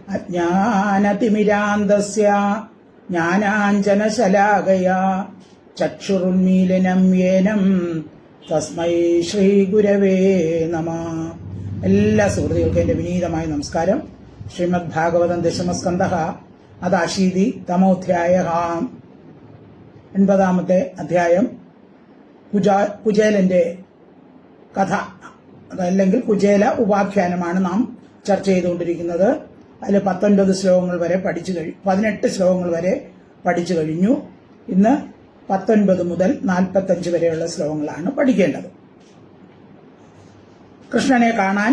അജ്ഞാനതിമിരാന്തസ്യ ജ്ഞാനാഞ്ജനശലാകയാ ചക്ഷുരുന്മീലനം യേനം തസ്മൈ ശ്രീ ഗുരവേ നമഃ. എല്ലാ സുഹൃത്തുക്കൾക്കും എൻ്റെ വിനീതമായ നമസ്കാരം. ശ്രീമദ് ഭാഗവതം ദശമസ്കന്ധഃ അദാശീതി തമോധ്യായഃ. 80-ാമത്തെ അധ്യായം കുചേലന്റെ കഥ, അതല്ലെങ്കിൽ കുചേല ഉപാഖ്യാനമാണ് നാം ചർച്ച ചെയ്തുകൊണ്ടിരിക്കുന്നത്. അതിൽ 19 ശ്ലോകങ്ങൾ വരെ 18 ശ്ലോകങ്ങൾ വരെ പഠിച്ചു കഴിഞ്ഞു. ഇന്ന് 19 മുതൽ 45 വരെയുള്ള ശ്ലോകങ്ങളാണ് പഠിക്കേണ്ടത്. കൃഷ്ണനെ കാണാൻ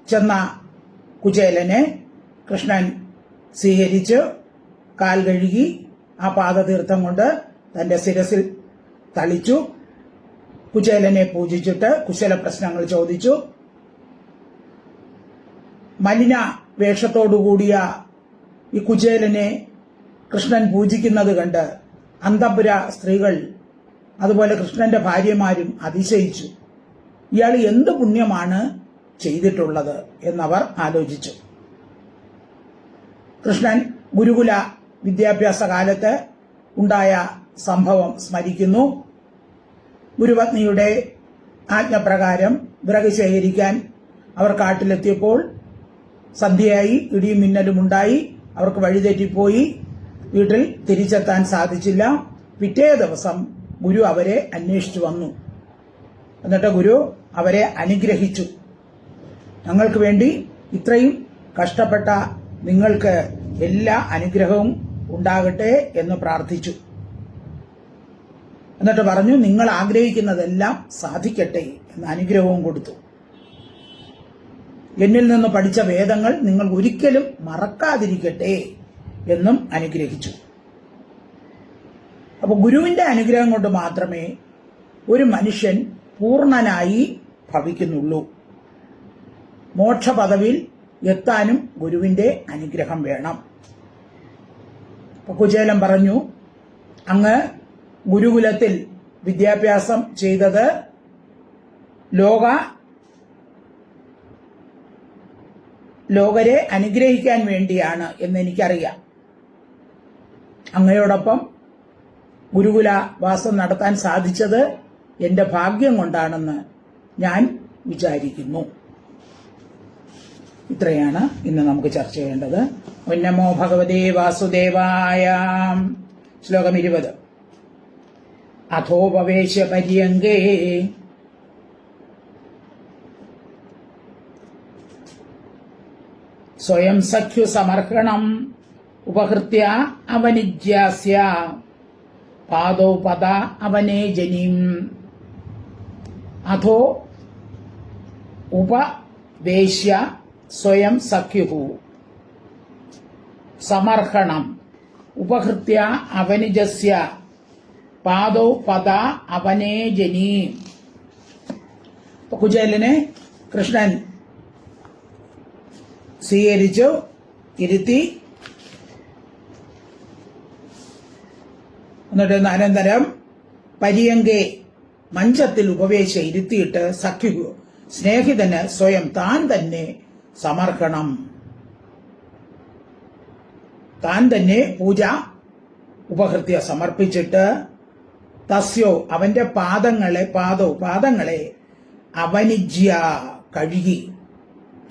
ചെന്ന കുചേലനെ കൃഷ്ണൻ സ്വീകരിച്ച് കാൽ കഴുകി ആ പാദതീർത്ഥം കൊണ്ട് തന്റെ ശിരസിൽ തളിച്ചു. കുചേലനെ പൂജിച്ചിട്ട് കുശല പ്രശ്നങ്ങൾ ചോദിച്ചു. മലിന വേഷത്തോടുകൂടിയ ഈ കുചേലനെ കൃഷ്ണൻ പൂജിക്കുന്നത് കണ്ട് അന്തഃപുര സ്ത്രീകൾ, അതുപോലെ കൃഷ്ണന്റെ ഭാര്യമാരും അതിശയിച്ചു. ഇയാൾ എന്ത് പുണ്യമാണ് ചെയ്തിട്ടുള്ളത് എന്നവർ ആലോചിച്ചു. കൃഷ്ണൻ ഗുരുകുല വിദ്യാഭ്യാസ കാലത്ത് ഉണ്ടായ സംഭവം സ്മരിക്കുന്നു. ഗുരുപത്നിയുടെ ആജ്ഞപ്രകാരം വിറക് ശേഖരിക്കാൻ അവർ കാട്ടിലെത്തിയപ്പോൾ സന്ധ്യയായി, ഇടിയും മിന്നലും ഉണ്ടായി. അവർക്ക് വഴിതെറ്റിപ്പോയി, വീട്ടിൽ തിരിച്ചെത്താൻ സാധിച്ചില്ല. പിറ്റേ ദിവസം ഗുരു അവരെ അന്വേഷിച്ചു വന്നു. എന്നിട്ട് ഗുരു അവരെ അനുഗ്രഹിച്ചു. ഞങ്ങൾക്ക് വേണ്ടി ഇത്രയും കഷ്ടപ്പെട്ട നിങ്ങൾക്ക് എല്ലാ അനുഗ്രഹവും ഉണ്ടാകട്ടെ എന്ന് പ്രാർത്ഥിച്ചു. എന്നിട്ട് പറഞ്ഞു, നിങ്ങൾ ആഗ്രഹിക്കുന്നതെല്ലാം സാധിക്കട്ടെ എന്ന അനുഗ്രഹവും കൊടുത്തു. എന്നിൽ നിന്ന് പഠിച്ച വേദങ്ങൾ നിങ്ങൾ ഒരിക്കലും മറക്കാതിരിക്കട്ടെ എന്നും അനുഗ്രഹിച്ചു. അപ്പൊ ഗുരുവിന്റെ അനുഗ്രഹം കൊണ്ട് മാത്രമേ ഒരു മനുഷ്യൻ പൂർണ്ണനായി ഭവിക്കുന്നുള്ളൂ. മോക്ഷപദവിയിൽ എത്താനും ഗുരുവിന്റെ അനുഗ്രഹം വേണം. അപ്പൊ കുചേലൻ പറഞ്ഞു, അങ്ങ് ഗുരുകുലത്തിൽ വിദ്യാഭ്യാസം ചെയ്തത് ലോകരെ അനുഗ്രഹിക്കാൻ വേണ്ടിയാണ് എന്നെനിക്കറിയാം. അങ്ങയോടൊപ്പം ഗുരുകുല വാസം നടത്താൻ സാധിച്ചത് എന്റെ ഭാഗ്യം കൊണ്ടാണെന്ന് ഞാൻ വിചാരിക്കുന്നു. ഇത്രയാണ് ഇന്ന് നമുക്ക് ചർച്ച ചെയ്യേണ്ടത്. നമോ ഭഗവതേ വാസുദേവായ. ശ്ലോകം 20. അഥോപവേശ പര്യങ്കേ സ്വയം സഖ്യു സമർഹണം ഉപഹൃത്യ അവനിജ്യാസ്യ പാദോ പദ അവനേജനീം. അഥോ ഉപവേശ്യ സ്വയം സഖ്യു സമർഹണം ഉപഹൃത്യ അവനിജസ്യ പാദോ പദ അവനേജനീം. കുചേലനെ കൃഷ്ണൻ സ്വീകരിച്ചു, ഇരുത്തി. എന്നിട്ട് അനന്തരം പര്യങ്കെ മഞ്ചത്തിൽ ഉപവേശ ഇരുത്തിയിട്ട് സഖ്യു സ്നേഹിതന് സ്വയം താൻ തന്നെ സമർപ്പണം, താൻ തന്നെ പൂജ ഉപഹൃത്യ സമർപ്പിച്ചിട്ട് തസ്യോ അവന്റെ പാദങ്ങളെ അവനിജ്യ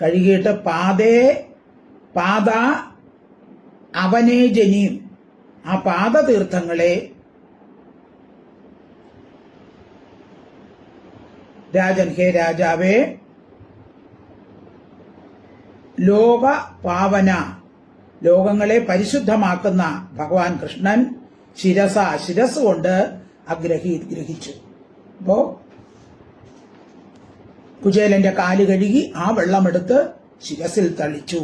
കഴുകിയിട്ട് പാദ അവനേജനീം ആ പാദതീർത്ഥങ്ങളെ രാജൻ, ഹേ രാജാവേ, ലോക പാവന ലോകങ്ങളെ പരിശുദ്ധമാക്കുന്ന ഭഗവാൻ കൃഷ്ണൻ ശിരസ് കൊണ്ട് ഗ്രഹിച്ചു. അപ്പോ കുചേലന്റെ കാല് കഴുകി ആ വെള്ളമെടുത്ത് ശിരസിൽ തളിച്ചു.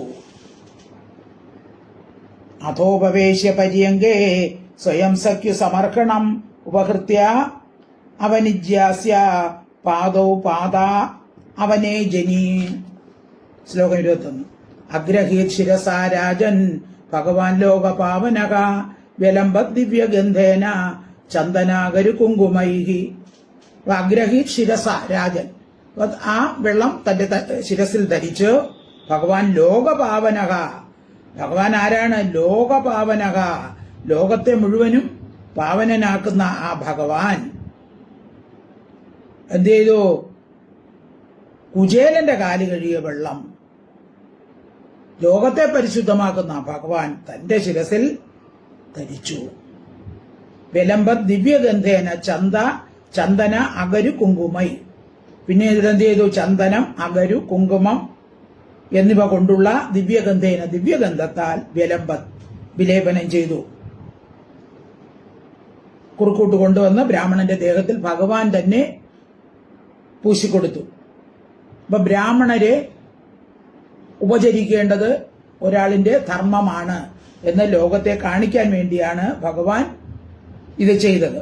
അഥോപവേശ്യ പര്യങ്കേ സ്വയം സഖ്യു സമർഹണം ഉപഹൃത്യ അവനിജ്യാസ്യ പാദോ പാദ അവനേജനീ. ശ്ലോകം 21. അഗ്രഹീത് ശിരസാ രാജൻ ഭഗവാൻ ലോകപാവനക വ്യലംബ ദിവ്യഗന്ധേന ചന്ദനാഗരു കുങ്കുമൈഹി. അഗ്രഹീത് ശിരസ രാജൻ. ആ വെള്ളം തന്റെ ശിരസിൽ ധരിച്ച് ഭഗവാൻ ലോകപാവനക. ഭഗവാൻ ആരാണ്? ലോകപാവനക. ലോകത്തെ മുഴുവനും പാവനനാക്കുന്ന ആ ഭഗവാൻ എന്ത് ചെയ്തു? കുചേലന്റെ കാല് കഴിയ വെള്ളം ലോകത്തെ പരിശുദ്ധമാക്കുന്ന ഭഗവാൻ തന്റെ ശിരസിൽ ധരിച്ചു. വിലംബത് ദിവ്യഗന്ധേന ചന്ദന അഗരു കുങ്കുമൈ. പിന്നെ ഇതിലെന്ത് ചെയ്തു? ചന്ദനം, അഗരു, കുങ്കുമം എന്നിവ കൊണ്ടുള്ള ദിവ്യഗന്ധേന ദിവ്യഗന്ധത്താൽ വിലംബത് വിലേപനം ചെയ്തു. കുറുക്കൂട്ട് കൊണ്ടുവന്ന് ബ്രാഹ്മണന്റെ ദേഹത്തിൽ ഭഗവാൻ തന്നെ പൂശിക്കൊടുത്തു. അപ്പൊ ബ്രാഹ്മണരെ ഉപചരിക്കേണ്ടത് ഒരാളിന്റെ ധർമ്മമാണ് എന്ന് ലോകത്തെ കാണിക്കാൻ വേണ്ടിയാണ് ഭഗവാൻ ഇത് ചെയ്തത്.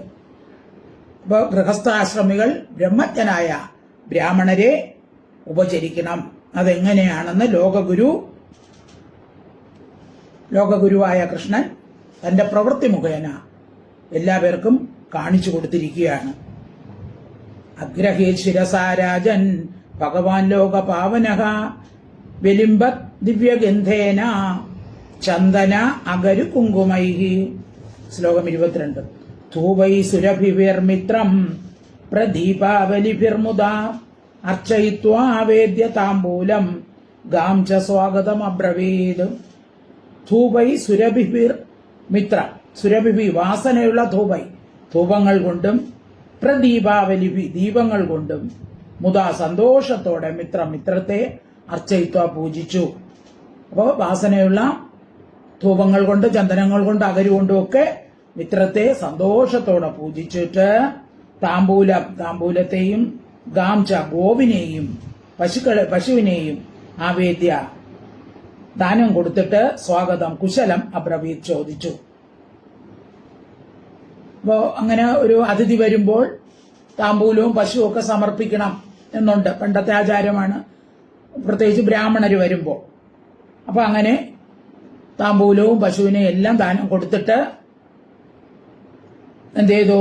അപ്പൊ ഗൃഹസ്ഥാശ്രമികൾ ബ്രഹ്മജ്ഞനായ ബ്രാഹ്മണരെ ഉപചരിക്കണം. അതെങ്ങനെയാണെന്ന് ലോകഗുരുവായ കൃഷ്ണൻ തന്റെ പ്രവൃത്തി മുഖേന എല്ലാവർക്കും കാണിച്ചു കൊടുത്തിരിക്കുകയാണ്. അഗ്രഹീത് ശിരസാരാജൻ ഭഗവാൻ ലോകപാവനഃ വിലിംബത് ദിവ്യഗന്ധേന ചന്ദന അഗരു കുങ്കുമൈഹി. ശ്ലോകം 22. ധൂവൈ സുരഭിർമിത്രം പ്രദീപാവലിഭിർമുദാ അർച്ചയിത്വാ വേദ്യ താംബൂലം ഗാം ച സ്വാഗതം അബ്രവീത്. ധൂവൈ സുരഭിർ മിത്ര. സുരഭി വാസനയുള്ള ധൂപൈ ധൂപങ്ങൾ കൊണ്ടും പ്രദീപാവലിഭി ദീപങ്ങൾ കൊണ്ടും മുതാ സന്തോഷത്തോടെ മിത്രത്തെ അർച്ചയിത്വ പൂജിച്ചു. അപ്പോൾ വാസനയുള്ള ധൂപങ്ങൾ കൊണ്ട്, ചന്ദനങ്ങൾ കൊണ്ട്, അകരുകൊണ്ടും ഒക്കെ മിത്രത്തെ സന്തോഷത്തോടെ പൂജിച്ചിട്ട് താമ്പൂലത്തെയും ഗാംച ഗോവിനെയും പശുവിനെയും ആവേദ്യ ദാനം കൊടുത്തിട്ട് സ്വാഗതം കുശലം അബ്രവീത് ചോദിച്ചു. അപ്പോ അങ്ങനെ ഒരു അതിഥി വരുമ്പോൾ താമ്പൂലവും പശുവും ഒക്കെ സമർപ്പിക്കണം എന്നുണ്ട്. പണ്ടത്തെ ആചാരമാണ്, പ്രത്യേകിച്ച് ബ്രാഹ്മണര് വരുമ്പോൾ. അപ്പൊ അങ്ങനെ താമ്പൂലവും പശുവിനെയും എല്ലാം ദാനം കൊടുത്തിട്ട് എന്ത് ചെയ്തു?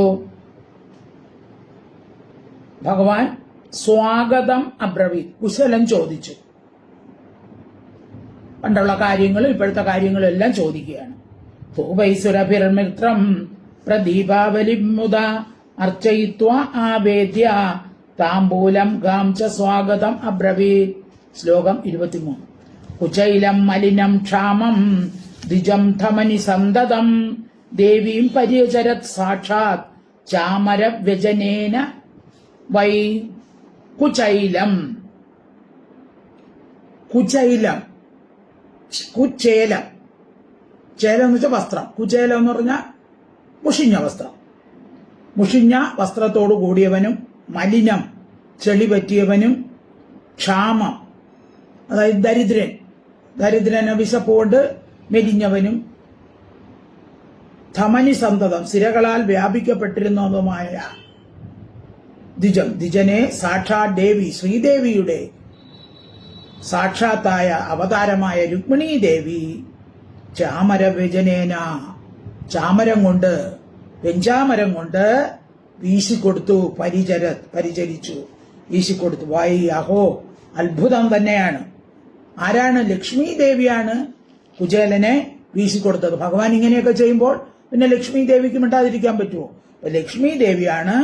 ഭഗവാൻ സ്വാഗതം അബ്രവീത് കുശലം ചോദിച്ചു. പണ്ടുള്ള കാര്യങ്ങളും ഇപ്പോഴത്തെ കാര്യങ്ങളും എല്ലാം ചോദിക്കുകയാണ്. ധൂപൈസുരഭിർമിത്രം പ്രദീപാവലിമുദ അർച്ചയിത്വാ ആവേദ്യ താംബൂലം ഗാം ച സ്വാഗതം അബ്രവീത്. ശ്ലോകം 23. കുചൈലം മലിനം ക്ഷാമം ദ്വിജം ധമനി സന്തതം ദേവീം പരിചരത് സാക്ഷാത് ചാമര വ്യജനേന വൈ. കുചൈലം കുചേലം ചേലം എന്ന് വെച്ചാൽ വസ്ത്രം. കുചേലം എന്ന് പറഞ്ഞാൽ മുഷിഞ്ഞ വസ്ത്രം. മുഷിഞ്ഞ വസ്ത്രത്തോടു കൂടിയവനും മലിനം ചെളി പറ്റിയവനും ക്ഷാമം അതായത് ദരിദ്രന് വിശപ്പുകൊണ്ട് മെലിഞ്ഞവനും ധമനി സന്തതം സിരകളാൽ വ്യാപിക്കപ്പെട്ടിരുന്നതുമായ ദ്വിജനെ സാക്ഷാത് ദേവി ശ്രീദേവിയുടെ സാക്ഷാത്തായ അവതാരമായ രുക്മിണീ ദേവി ചാമരവ്യജനേന വെഞ്ചാമരം കൊണ്ട് വീശിക്കൊടുത്തു. പരിചരിച്ചു, വീശിക്കൊടുത്തു. വൈ അഹോ, അത്ഭുതം തന്നെയാണ്. ആരാണ്? ലക്ഷ്മി ദേവിയാണ് കുചേലനെ വീശിക്കൊടുത്തത്. ഭഗവാൻ ഇങ്ങനെയൊക്കെ ചെയ്യുമ്പോൾ പിന്നെ ലക്ഷ്മി ദേവിക്ക് മിണ്ടാതിരിക്കാൻ പറ്റുമോ? ലക്ഷ്മി ദേവിയാണ്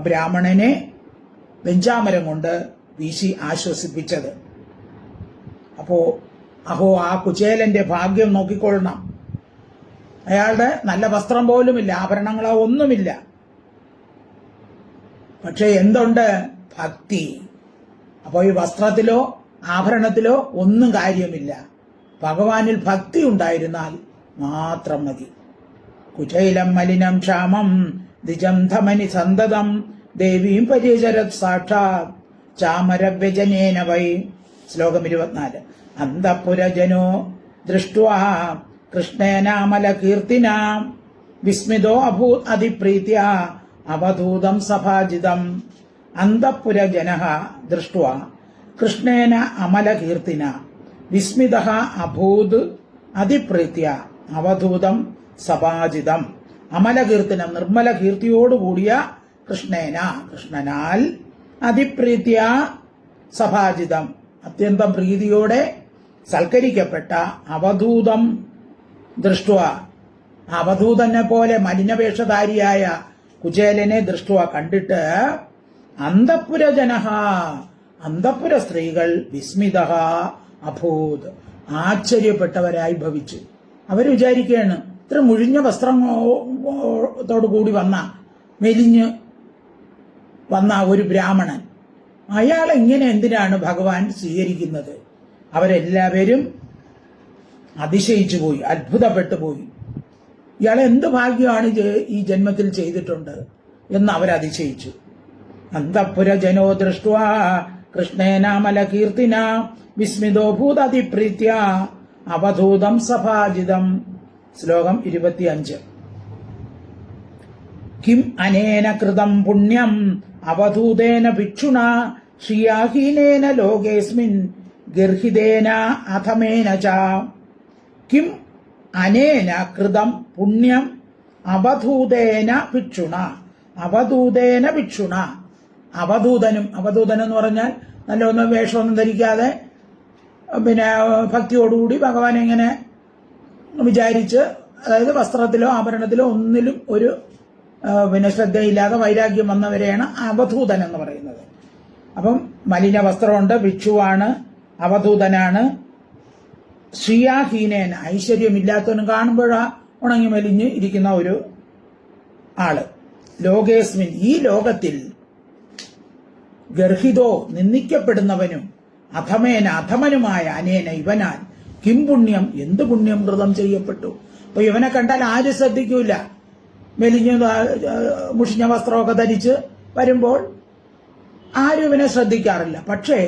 ബ്രാഹ്മണനെ വെഞ്ചാമരം കൊണ്ട് വീശി ആശ്വസിപ്പിച്ചത്. അപ്പോ അഹോ, ആ കുചേലന്റെ ഭാഗ്യം നോക്കിക്കൊള്ളണം. അയാളുടെ നല്ല വസ്ത്രം പോലുമില്ല, ആഭരണങ്ങളോ ഒന്നുമില്ല. പക്ഷെ എന്തുണ്ട്? ഭക്തി. അപ്പോ ഈ വസ്ത്രത്തിലോ ആഭരണത്തിലോ ഒന്നും കാര്യമില്ല. ഭഗവാനിൽ ഭക്തി ഉണ്ടായിരുന്നാൽ മാത്രം മതി. കുചൈലം മലിനം ക്ഷാമം ദ്വിജം ധമനി സന്തതം ദേവീം പരിചരത് സാക്ഷാത് ചാമരവ്യജനേന വൈ. ശ്ലോകം 24. അന്തഃപുരജനോ ദൃഷ്ട്വാ കൃഷ്ണേനാമല കീർത്തിനാ വിസ്മിതോ അഭൂത് അതിപ്രീത്യ അവധൂതം സഭാജിതം. അന്തഃപുരജനഃ ദൃഷ്ട്വാ കൃഷ്ണേന അമല കീർത്തിന വിസ്മിതഃ അഭൂത് അതിപ്രീത്യ അവധൂതം സഭാജിതം. അമലകീർത്തനം നിർമ്മല കീർത്തിയോടുകൂടിയ കൃഷ്ണേന കൃഷ്ണനാൽ അതിപ്രീത്യ സഭാജിതം അത്യന്തം പ്രീതിയോടെ സൽക്കരിക്കപ്പെട്ട അവധൂതം ദൃഷ്ടുവ അവധൂതനെ പോലെ മലിനവേഷധാരിയായ കുചേലനെ ദൃഷ്ടുവ കണ്ടിട്ട് അന്തഃപുരജനഃ അന്തഃപുര സ്ത്രീകൾ വിസ്മിത അഭൂത് ആശ്ചര്യപ്പെട്ടവരായി ഭവിച്ചു. അവർ വിചാരിക്കുകയാണ്, ഇത്ര മുഴിഞ്ഞ വസ്ത്രത്തോടു കൂടി മെലിഞ്ഞ് വന്ന ഒരു ബ്രാഹ്മണൻ, അയാളെ ഇങ്ങനെ എന്തിനാണ് ഭഗവാൻ സ്വീകരിക്കുന്നത്? അവരെല്ലാവരും അതിശയിച്ചു പോയി, അത്ഭുതപ്പെട്ടു പോയി. ഇയാളെ എന്ത് ഭാഗ്യമാണ് ഈ ജന്മത്തിൽ ചെയ്തിട്ടുണ്ട് എന്ന് അവരതിശയിച്ചു. അന്തഃപുരജനോ ദൃഷ്ട്വാ കൃഷ്ണേനാമലകീർത്തിന വിസ്മിതോ ഭൂതതിപ്രീത്യ അവധൂതം സഭാജിതം. ശ്ലോകം 25. കിം അനേന കൃതം പുണ്യം അവധൂതേന ഭിക്ഷുണ ശ്രിയാഹീനേന ലോകേസ്മിൻ ഗർഹിതേന അധമേന ച. കിം അനേന കൃതം പുണ്യം അവധൂതേന ഭിക്ഷുണ അവധൂതേന ഭിക്ഷുണ. അവധൂതൻ എന്ന് പറഞ്ഞാൽ നല്ലൊന്നും വേഷമൊന്നും ധരിക്കാതെ ഭക്തിയോടുകൂടി ഭഗവാൻ എങ്ങനെ വിചാരിച്ച്, അതായത് വസ്ത്രത്തിലോ ആഭരണത്തിലോ ഒന്നിലും ഒരു ശ്രദ്ധയില്ലാതെ വൈരാഗ്യം വന്നവരെയാണ് അവധൂതൻ എന്ന് പറയുന്നത്. അപ്പം മലിന വസ്ത്രമുണ്ട്, ഭിക്ഷുവാണ്, അവധൂതനാണ്. ശ്രീയാഹീനേൻ ഐശ്വര്യമില്ലാത്തവനും കാണുമ്പോഴാ ഉണങ്ങി മെലിഞ്ഞ് ഇരിക്കുന്ന ഒരു ആള്. ലോകേസ്മിൻ ഈ ലോകത്തിൽ ഗർഹിതോ നിന്ദിക്കപ്പെടുന്നവനും അധമേന അധമനുമായ അനേന ഇവനാൽ കിം പുണ്യം എന്ത് പുണ്യം വ്രതം ചെയ്യപ്പെട്ടു. അപ്പൊ ഇവനെ കണ്ടാൽ ആരും ശ്രദ്ധിക്കൂല. മെലിഞ്ഞ മുഷിഞ്ഞ വസ്ത്രമൊക്കെ ധരിച്ച് വരുമ്പോൾ ആരും ഇവനെ ശ്രദ്ധിക്കാറില്ല. പക്ഷേ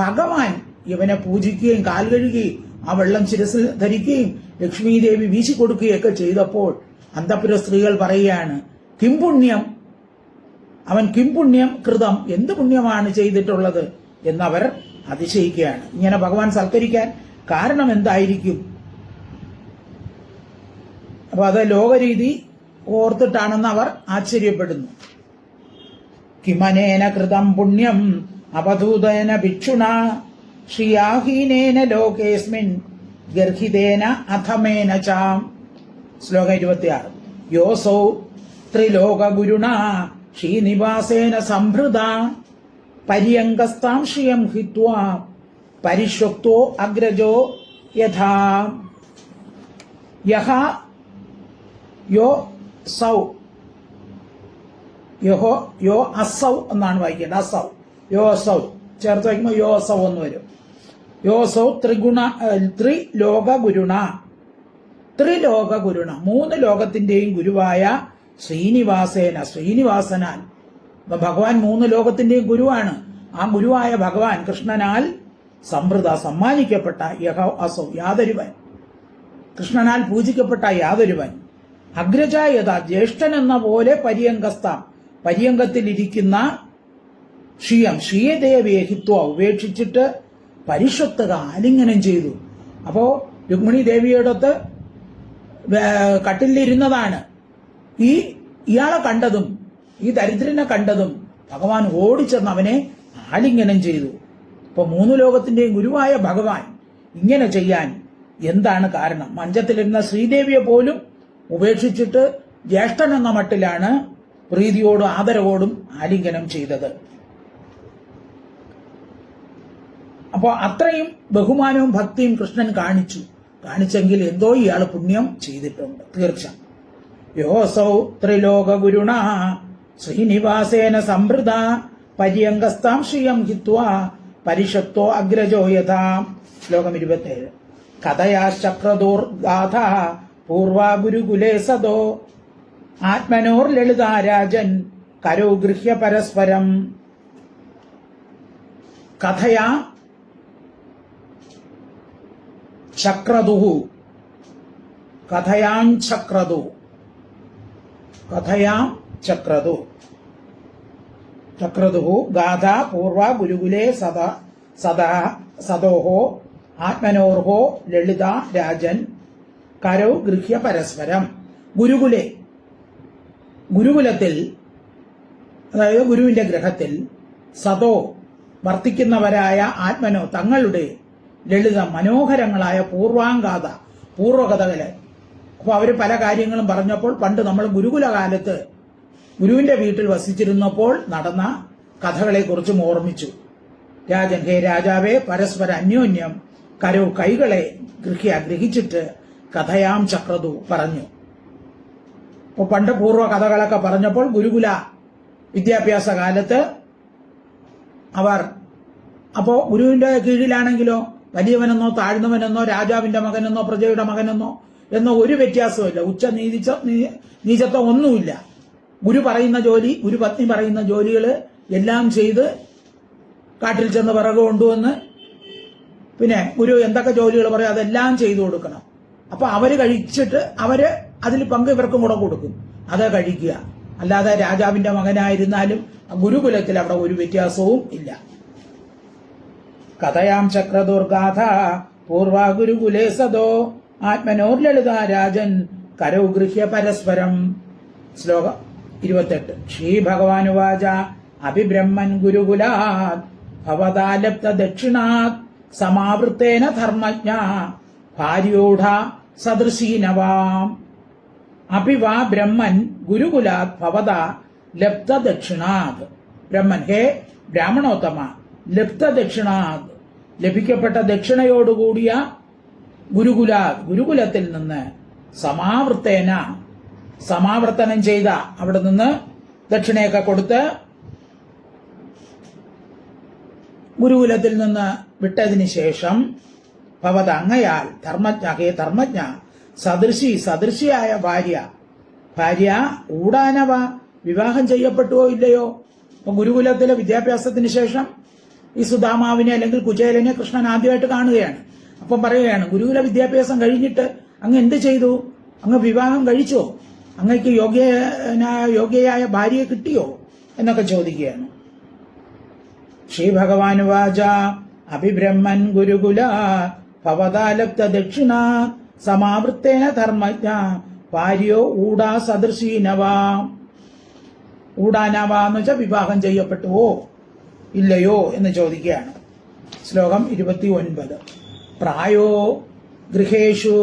ഭഗവാൻ ഇവനെ പൂജിക്കുകയും കാൽ കഴുകുകയും ആ വെള്ളം ശിരസിൽ ധരിക്കുകയും ലക്ഷ്മി ദേവി വീശിക്കൊടുക്കുകയൊക്കെ ചെയ്തപ്പോൾ അന്തഃപുര സ്ത്രീകൾ പറയുകയാണ്, കിംപുണ്യം അവൻ കിംപുണ്യം കൃതം എന്ത് പുണ്യമാണ് ചെയ്തിട്ടുള്ളത് എന്നവർ അതിശയിക്കുകയാണ്. ഇങ്ങനെ ഭഗവാൻ സൽക്കരിക്കാൻ കാരണം എന്തായിരിക്കും? അപ്പൊ അത് ലോകരീതി ഓർത്തിട്ടാണെന്ന് അവർ ആശ്ചര്യപ്പെടുന്നു. കിമനേന കൃതം പുണ്യം അവധൂതേന ഭിക്ഷുണ ശ്രിയാഹീനേന ലോകേസ്മിൻ ഗർഹിതേന അധമേന ചാം. ശ്ലോകം 26. യോസൗ ത്രിലോകഗുരുണ ശ്രീനിവാസേന സംഭൃത പര്യങ്കസ്താം ശ്രിയം ഹിത്വാ പരിഷ്വക്തോ അഗ്രജോ യഥാ. യഹ യോ സൗ യോ അസൗ എന്നാണ് വായിക്കേണ്ടത്. അസൗ യോ സൗ ചേർത്ത് വയ്ക്കുമ്പോൾ യോ സൗ എന്ന് വരും. യോ സൗ ത്രിലോകഗുരുണ മൂന്ന് ലോകത്തിന്റെയും ഗുരുവായ ശ്രീനിവാസനാൽ ഭഗവാൻ മൂന്ന് ലോകത്തിന്റെയും ഗുരുവാണ്. ആ ഗുരുവായ ഭഗവാൻ കൃഷ്ണനാൽ സംവൃത സമ്മാനിക്കപ്പെട്ട യഹ അസൗ യാതൊരുവൻ, കൃഷ്ണനാൽ പൂജിക്കപ്പെട്ട യാതൊരുവൻ, അഗ്രജായത ജ്യേഷ്ഠൻ എന്ന പോലെ പര്യങ്കത്തിലിരിക്കുന്ന ശ്രീയദേവിയെ ഹിത്വ ഉപേക്ഷിച്ചിട്ട് പരിഷത്തുക ആലിംഗനം ചെയ്തു. അപ്പോ രുക്മിണി ദേവിയോടൊത്ത് കട്ടിലിരുന്നതാണ്. ഇയാളെ കണ്ടതും ഈ ദരിദ്രനെ കണ്ടതും ഭഗവാൻ ഓടിച്ചെന്ന് അവനെ ആലിംഗനം ചെയ്തു. ഇപ്പൊ മൂന്ന് ലോകത്തിന്റെയും ഗുരുവായ ഭഗവാൻ ഇങ്ങനെ ചെയ്യാൻ എന്താണ് കാരണം? മഞ്ചത്തിലിരുന്ന ശ്രീദേവിയെ പോലും ഉപേക്ഷിച്ചിട്ട് ജ്യേഷ്ഠൻ എന്ന മട്ടിലാണ് പ്രീതിയോടും ആദരവോടും ആലിംഗനം ചെയ്തത്. അപ്പോൾ അത്രയും ബഹുമാനവും ഭക്തിയും കൃഷ്ണൻ കാണിച്ചെങ്കിൽ എന്തോ ഇയാൾ പുണ്യം ചെയ്തിട്ടുണ്ട് തീർച്ച. യോസൗ ത്രിലോകഗുരുണ ശ്രീനിവാസേന സംവൃത പര്യങ്കസ്താം ശ്രിയം ഹിത്വാ പരിഷത്തോ അഗ്രജോ യഥാ. ശ്ലോകം 27. കഥയാശ്ചക്രദോർഗാഥ പൂർവാ ഗുരുകുലേ സദോ ആത്മനോർ ലളിതാരാജൻ കരോ ഗൃഹ്യ പരസ്പരം. കഥയാ ചക്രദുഹു കഥയാം ചക്രദുഹു ഗാഥ പൂർവ ഗുരുകുലേ സദോഹോ ആത്മനോർഹോ ലളിത രാജൻ കരോ ഗൃഹ്യ പരസ്പരം. ഗുരുകുലത്തിൽ അതായത് ഗുരുവിന്റെ ഗ്രഹത്തിൽ സതോ വർത്തിക്കുന്നവരായ ആത്മനോ തങ്ങളുടെ ലളിത മനോഹരങ്ങളായ പൂർവകഥകളെ. അപ്പോൾ അവര് പല കാര്യങ്ങളും പറഞ്ഞപ്പോൾ പണ്ട് നമ്മൾ ഗുരുകുല കാലത്ത് ഗുരുവിന്റെ വീട്ടിൽ വസിച്ചിരുന്നപ്പോൾ നടന്ന കഥകളെ കുറിച്ചും ഓർമ്മിച്ചു. രാജൻ, ഹേ രാജാവേ, പരസ്പര അന്യോന്യം കൈകളെ ഗ്രഹിച്ചിട്ട് കഥയാം ചക്രതു പറഞ്ഞു. അപ്പോൾ പണ്ട് പൂർവ്വ കഥകളൊക്കെ പറഞ്ഞപ്പോൾ ഗുരുകുല വിദ്യാഭ്യാസ കാലത്ത് അപ്പോ ഗുരുവിന്റെ കീഴിലാണെങ്കിലോ വലിയവനെന്നോ താഴ്ന്നവനെന്നോ രാജാവിന്റെ മകനെന്നോ പ്രജയുടെ മകനെന്നോ എന്നോ ഒരു വ്യത്യാസമില്ല. നീചത്വം ഒന്നുമില്ല. ഗുരു പറയുന്ന ജോലി, ഗുരുപത്നി പറയുന്ന ജോലികൾ എല്ലാം ചെയ്ത് കാട്ടിൽ ചെന്ന് വിറക് കൊണ്ടുവന്ന് പിന്നെ ഗുരു എന്തൊക്കെ ജോലികൾ പറയും അതെല്ലാം ചെയ്തു കൊടുക്കണം. അപ്പൊ അവര് കഴിച്ചിട്ട് അതിൽ പങ്ക് ഇവർക്കും കൂടെ കൊടുക്കും. അത് കഴിക്കുക. അല്ലാതെ രാജാവിന്റെ മകനായിരുന്നാലും ഗുരുകുലത്തിൽ അവിടെ ഒരു വ്യത്യാസവും ഇല്ല. കഥയാം ചക്രദുർഗാഥ പൂർവ ഗുരുകുലേ സദോ ആത്മനോർ ലളിത രാജൻ കരൗ ഗൃഹ്യ പരസ്പരം. ശ്ലോകം 28. ശ്രീ ഭഗവാനുവാച അഭിബ്രഹ്മൻ ഗുരുകുലാത് ഭവതാലബ്ധ ദക്ഷിണാത് സമാവൃത്തേന ധർമ്മജ്ഞ ഭാര്യോഢ സദൃശീനവാം. അഭിവാ ബ്രഹ്മൻ ഗുരുകുലാത് ഭവത ലബ്ധ ദക്ഷിണാത്. ബ്രഹ്മൻ, ഹേ ബ്രാഹ്മണോത്തമ, ലബ്ധ ദക്ഷിണാത് ലഭിക്കപ്പെട്ട ദക്ഷിണയോടുകൂടിയ ഗുരുകുലത്തിൽ നിന്ന് സമാവൃത്തേന സമാവർത്തനം ചെയ്ത അവിടെ നിന്ന് ദക്ഷിണയൊക്കെ കൊടുത്ത് ഗുരുകുലത്തിൽ നിന്ന് വിട്ടതിന് ശേഷം ഭവത അങ്ങയാൽ ധർമ്മജ്ഞ സദൃശിയായ ഭാര്യ ഊടാനവ വിവാഹം ചെയ്യപ്പെട്ടുവോ ഇല്ലയോ? അപ്പൊ ഗുരുകുലത്തിലെ വിദ്യാഭ്യാസത്തിന് ശേഷം ഈ സുധാമാവിനെ അല്ലെങ്കിൽ കുചേലനെ കൃഷ്ണൻ ആദ്യമായിട്ട് കാണുകയാണ്. അപ്പം പറയുകയാണ്, ഗുരുകുല വിദ്യാഭ്യാസം കഴിഞ്ഞിട്ട് അങ്ങ് എന്ത് ചെയ്തു? അങ്ങ് വിവാഹം കഴിച്ചോ? അങ്ങയ്ക്ക് യോഗ്യയായ ഭാര്യയെ കിട്ടിയോ എന്നൊക്കെ ചോദിക്കുകയാണ്. ശ്രീ ഭഗവാനുവാച അഭിബ്രഹ്മൻ ഗുരുകുല ഭവതാലബ്ധ ദക്ഷിണ സമാവൃത്തേന ധർമ്മജ്ഞ ഭാര്യോ ഊടാ സദൃശീനവാ. ഊടാനവാ എന്ന് വെച്ചാൽ വിവാഹം ചെയ്യപ്പെട്ടുവോ ഇല്ലയോ എന്ന് ചോദിക്കുകയാണ്. ശ്ലോകം 29. പ്രായോ ഗൃഹേഷു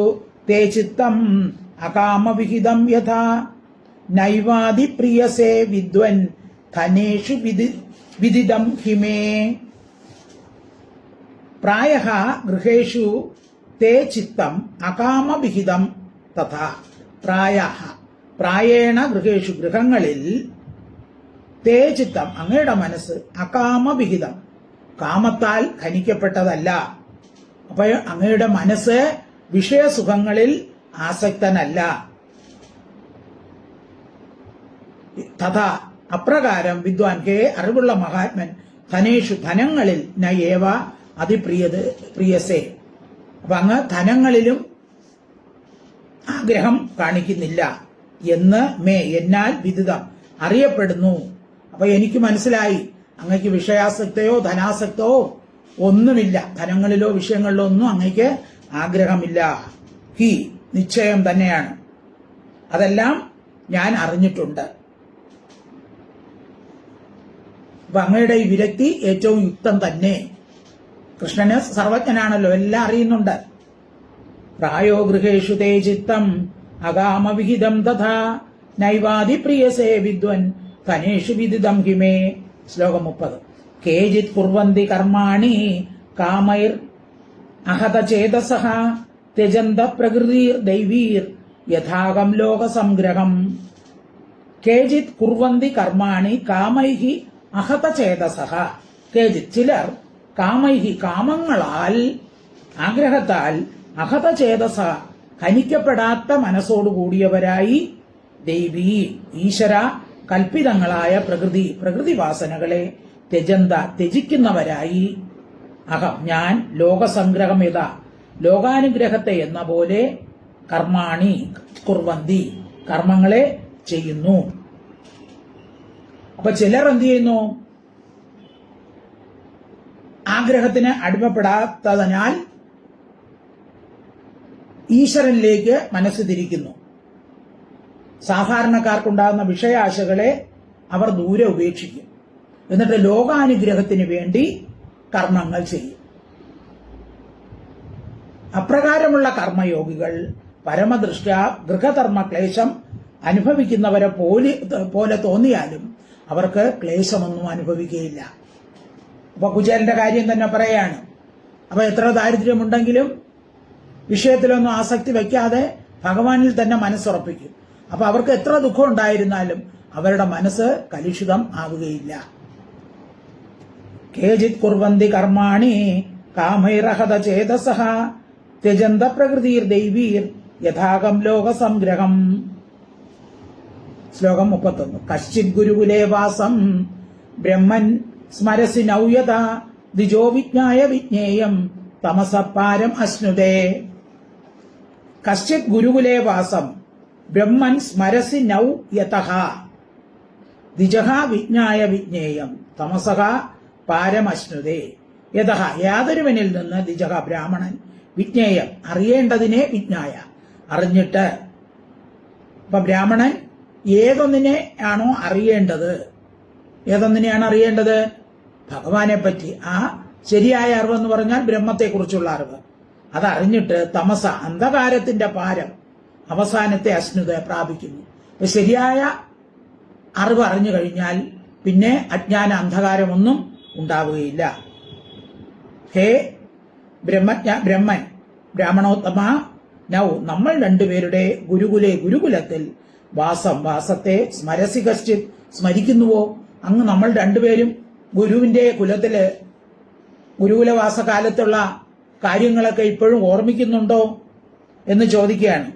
തേ ചിത്തം അകാമവിഹിതം യഥാ നൈവാദി പ്രിയസേ വിദ്വൻ ധനേഷു വിദിതം ഹിമേ. പ്രായഃ ഗൃഹേഷു തേ ചിത്തം അകാമവിഹിതം തഥാ. പ്രായേണ ഗൃഹേഷു ഗൃഹങ്ങളിൽ തേ ചിത്തം അങ്ങയുടെ മനസ്സ് അകാമവിഹിതം കാമത്താൽ ഹനിക്കപ്പെട്ടതല്ല. അപ്പൊ അങ്ങയുടെ മനസ്സ് വിഷയസുഖങ്ങളിൽ ആസക്തനല്ല. തഥാ അപ്രകാരം വിദ്വാൻ, ഹേ അറിവുള്ള മഹാത്മൻ, ധനേഷു ധനങ്ങളിൽ നയേവ പ്രിയസേ. അപ്പൊ അങ്ങ് ധനങ്ങളിലും ആഗ്രഹം കാണിക്കുന്നില്ല എന്ന് എന്നാൽ വിദിതം അറിയപ്പെടുന്നു. അപ്പൊ എനിക്ക് മനസ്സിലായി അങ്ങയ്ക്ക് വിഷയാസക്തയോ ധനാസക്തയോ ഒന്നുമില്ല. ധനങ്ങളിലോ വിഷയങ്ങളിലോ ഒന്നും അങ്ങയ്ക്ക് ആഗ്രഹമില്ല. ഹി നിശ്ചയം തന്നെയാണ്. അതെല്ലാം ഞാൻ അറിഞ്ഞിട്ടുണ്ട്. അപ്പൊ അങ്ങയുടെ ഈ വിരക്തി ഏറ്റവും യുക്തം തന്നെ. കൃഷ്ണന് സർവജ്ഞനാണല്ലോ, എല്ലാം അറിയുന്നുണ്ട്. പ്രായോ ഗൃഹേഷു തേ ചിത്തം അകാമവിഹിതം തഥാ നൈവാദി പ്രിയസേ വിദ്വൻ ധനേഷു വിദിതം ഹിമേ. ശ്ലോകം 30. കേചിത് കുർവന്തി കർമാണി കാമൈർ അഹതചേതസഃ ത്യജന്ത പ്രകൃതിർ ദൈവീർ യഥാകം ലോകസംഗ്രഹം. കേചിത് കുർവന്തി കർമാണി കാമൈഹി അഹതചേതസഃ. കേചിത് ചിലർ കാമൈഹി കാമങ്ങളാൽ ആഗ്രഹത്താൽ അഹതചേതസ ഹനിക്കപ്പെടാത്ത മനസ്സോടുകൂടിയവരായി ദൈവീ ഈശ്വര കൽപ്പിതങ്ങളായ പ്രകൃതി വാസനകളെ ത്യജിക്കുന്നവരായി അഹം ഞാൻ ലോകസംഗ്രഹമിത ലോകാനുഗ്രഹത്തെ എന്ന പോലെ കർമാണി കുർവന്തി കർമ്മങ്ങളെ ചെയ്യുന്നു. അപ്പൊ ചിലർ എന്ത് ചെയ്യുന്നു? ആഗ്രഹത്തിന് അടിമപ്പെടാത്തതിനാൽ ഈശ്വരനിലേക്ക് മനസ്സ് തിരിക്കുന്നു. സാധാരണക്കാർക്കുണ്ടാകുന്ന വിഷയാശകളെ അവർ ദൂരെ ഉപേക്ഷിക്കും. എന്നിട്ട് ലോകാനുഗ്രഹത്തിന് വേണ്ടി കർമ്മങ്ങൾ ചെയ്യും. അപ്രകാരമുള്ള കർമ്മയോഗികൾ പരമദൃഷ്ട്യ ഗൃഹധർമ്മ ക്ലേശം അനുഭവിക്കുന്നവരെ പോലെ തോന്നിയാലും അവർക്ക് ക്ലേശമൊന്നും അനുഭവിക്കുകയില്ല. അപ്പൊ കുചേലന്റെ കാര്യം തന്നെ പറയാണ്. അപ്പൊ എത്ര ദാരിദ്ര്യമുണ്ടെങ്കിലും വിഷയത്തിലൊന്നും ആസക്തി വയ്ക്കാതെ ഭഗവാനിൽ തന്നെ മനസ്സുറപ്പിക്കും. അപ്പൊ അവർക്ക് എത്ര ദുഃഖം ഉണ്ടായിരുന്നാലും അവരുടെ മനസ്സ് കലുഷിതം ആവുകയില്ല. കേചിത് കുർവന്തി കർമാണി കാമൈരഹത ചേതസഃ ത്യജന്ത പ്രകൃതിർ ദൈവീർ യഥാകം ലോക സംഗ്രഹം. ശ്ലോകം 31. കശ്ചിത് ഗുരുകുലേ വാസം ബ്രഹ്മൻ സ്മരസി നൗയത ദ്വിജോ വിജ്ഞായ വിജ്ഞേയം തമസപാരം അശ്നുതേ. കശ്ചിത് ഗുരുകുലേ വാസം ബ്രഹ്മൻ സ്മരസി നൗ യതഃ ദ്വിജഃ വിജ്ഞായ വിജ്ഞേയം തമസഃ പാരമശ്നുതേ. യതഃ യാതൊരുവനിൽ നിന്ന് ദ്വിജഃ ബ്രാഹ്മണൻ വിജ്ഞേയം അറിയേണ്ടതിനെ വിജ്ഞായ അറിഞ്ഞിട്ട്. അപ്പൊ ബ്രാഹ്മണൻ ഏതൊന്നിനെ ആണോ അറിയേണ്ടത്, ഏതൊന്നിനെയാണ് അറിയേണ്ടത്? ഭഗവാനെ പറ്റി. ആ ശരിയായ അറിവെന്ന് പറഞ്ഞാൽ ബ്രഹ്മത്തെക്കുറിച്ചുള്ള അറിവ്. അതറിഞ്ഞിട്ട് തമസ അന്ധകാരത്തിന്റെ പാരം അവസാനത്തെ അശ്നുത പ്രാപിക്കുന്നു. ശരിയായ അറിവ് അറിഞ്ഞു കഴിഞ്ഞാൽ പിന്നെ അജ്ഞാന അന്ധകാരമൊന്നും ഉണ്ടാവുകയില്ല. ഹേ ബ്രഹ്മൻ ബ്രാഹ്മണോത്തമ നൗ നമ്മൾ രണ്ടുപേരുടെ ഗുരുകുലത്തിൽ വാസത്തെ സ്മരസി കശ്ചിത് സ്മരിക്കുന്നുവോ? അങ്ങ് നമ്മൾ രണ്ടുപേരും ഗുരുവിന്റെ കുലത്തില് ഗുരുകുലവാസകാലത്തുള്ള കാര്യങ്ങളൊക്കെ ഇപ്പോഴും ഓർമ്മിക്കുന്നുണ്ടോ എന്ന് ചോദിക്കുകയാണ്.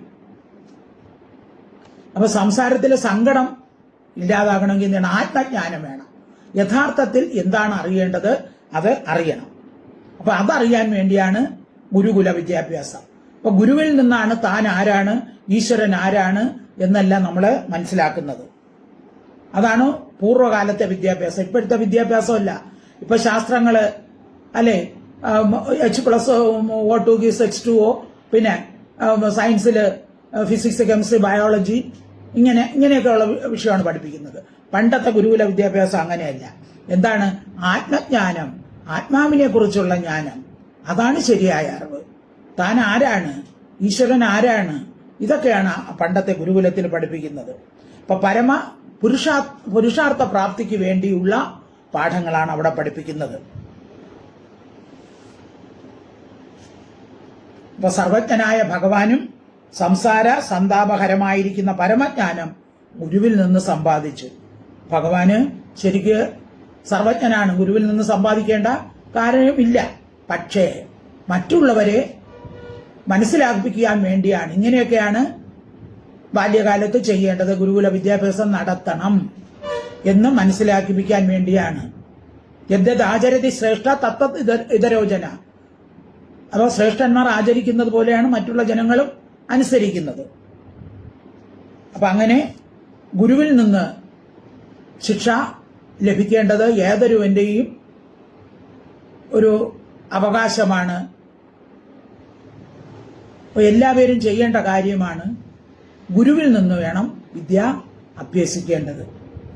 അപ്പൊ സംസാരത്തിലെ സങ്കടം ഇല്ലാതാകണമെങ്കിൽ എന്താണ്? ആത്മജ്ഞാനം വേണം. യഥാർത്ഥത്തിൽ എന്താണ് അറിയേണ്ടത് അത് അറിയണം. അപ്പൊ അതറിയാൻ വേണ്ടിയാണ് ഗുരുകുല വിദ്യാഭ്യാസം. അപ്പൊ ഗുരുവിൽ നിന്നാണ് താൻ ആരാണ്, ഈശ്വരൻ ആരാണ് എന്നെല്ലാം നമ്മൾ മനസ്സിലാക്കുന്നത്. അതാണ് പൂർവ്വകാലത്തെ വിദ്യാഭ്യാസം. ഇപ്പോഴത്തെ വിദ്യാഭ്യാസമല്ല. ഇപ്പൊ ശാസ്ത്രങ്ങള് അല്ലെ, H+O2=X2O, പിന്നെ സയൻസില് ഫിസിക്സ്, കെമിസ്ട്രി, ബയോളജി, ഇങ്ങനെയൊക്കെയുള്ള വിഷയമാണ് പഠിപ്പിക്കുന്നത്. പണ്ടത്തെ ഗുരുകുല വിദ്യാഭ്യാസം അങ്ങനെയല്ല. എന്താണ്? ആത്മജ്ഞാനം, ആത്മാവിനെ കുറിച്ചുള്ള ജ്ഞാനം, അതാണ് ശരിയായ അറിവ്. താൻ ആരാണ്, ഈശ്വരൻ ആരാണ്, ഇതൊക്കെയാണ് പണ്ടത്തെ ഗുരുകുലത്തിൽ പഠിപ്പിക്കുന്നത്. അപ്പൊ പരമ പുരുഷാർത്ഥ പ്രാപ്തിക്ക് വേണ്ടിയുള്ള പാഠങ്ങളാണ് അവിടെ പഠിപ്പിക്കുന്നത്. അപ്പൊ സർവജ്ഞനായ ഭഗവാനും സംസാര സന്താപഹരമായിരിക്കുന്ന പരമജ്ഞാനം ഗുരുവിൽ നിന്ന് സമ്പാദിച്ചു. ഭഗവാന് ശരിക്ക് സർവജ്ഞനാണ്, ഗുരുവിൽ നിന്ന് സമ്പാദിക്കേണ്ട കാര്യമില്ല. പക്ഷേ മറ്റുള്ളവരെ മനസ്സിലാക്കിപ്പിക്കാൻ വേണ്ടിയാണ്. ഇങ്ങനെയൊക്കെയാണ് ബാല്യകാലത്ത് ചെയ്യേണ്ടത്. ഗുരുകുല വിദ്യാഭ്യാസം നടത്തണം എന്ന് മനസ്സിലാക്കിപ്പിക്കാൻ വേണ്ടിയാണ്. യദ്യത് ആചരതി ശ്രേഷ്ഠ തത്തത് ഇതരോജന. അപ്പോൾ ശ്രേഷ്ഠന്മാർ ആചരിക്കുന്നത് പോലെയാണ് മറ്റുള്ള ജനങ്ങളും അനുസരിക്കുന്നത്. അപ്പൊ അങ്ങനെ ഗുരുവിൽ നിന്ന് ശിക്ഷ ലഭിക്കേണ്ടത് ഏതൊരുവന്റെയും ഒരു അവകാശമാണ്. എല്ലാവരും ചെയ്യേണ്ട കാര്യമാണ്. ഗുരുവിൽ നിന്ന് വേണം വിദ്യ അഭ്യസിക്കേണ്ടത്.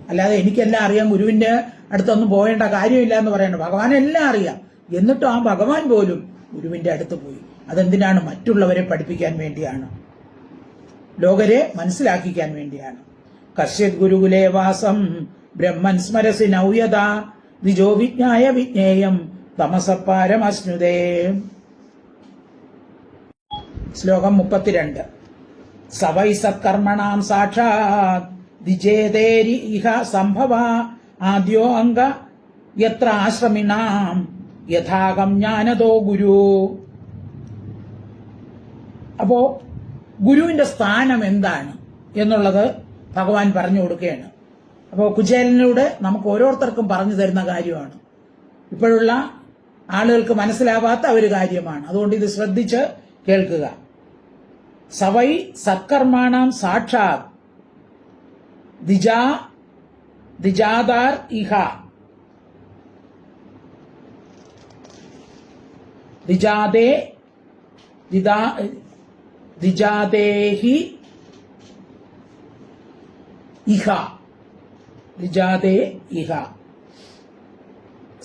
അല്ലാതെ എനിക്കെല്ലാം അറിയാം, ഗുരുവിന്റെ അടുത്തൊന്നും പോകേണ്ട കാര്യമില്ല എന്ന് പറയണം. ഭഗവാൻ എല്ലാം അറിയാം, എന്നിട്ടും ആ ഭഗവാൻ പോലും ഗുരുവിന്റെ അടുത്ത് പോയി. അതെന്തിനാണ്? മറ്റുള്ളവരെ പഠിപ്പിക്കാൻ വേണ്ടിയാണ്, ലോകരെ മനസ്സിലാക്കിക്കാൻ വേണ്ടിയാണ്. കശ്യത് ഗുരുകുലേ വാസം ബ്രഹ്മൻ സ്മരസി നൗയത ദ്വിജോ വിജ്ഞായ വിജ്ഞേയം തമസപാരമശ്നുതേ. ശ്ലോകം 32. സവൈ സത്കർമ്മണാം സാക്ഷാത് ദ്വിജേതേരി ഇഹ സംഭവ ആദ്യോ അംഗ യത്ര ആശ്രമിണാം യഥാകം ജ്ഞാനതോ ഗുരു. അപ്പോ ഗുരുവിന്റെ സ്ഥാനം എന്താണ് എന്നുള്ളത് ഭഗവാൻ പറഞ്ഞു കൊടുക്കുകയാണ്. അപ്പോൾ കുചേലനിലൂടെ നമുക്ക് ഓരോരുത്തർക്കും പറഞ്ഞു തരുന്ന കാര്യമാണ്. ഇപ്പോഴുള്ള ആളുകൾക്ക് മനസ്സിലാവാത്ത ഒരു കാര്യമാണ്. അതുകൊണ്ട് ഇത് ശ്രദ്ധിച്ച് കേൾക്കുക. സവൈ സത്കർമാണാം സാക്ഷാത് ദിജാദാർ ഇഹ ദിജാദേഹി ഇഹ ദ്വിജാതേ ഇഹ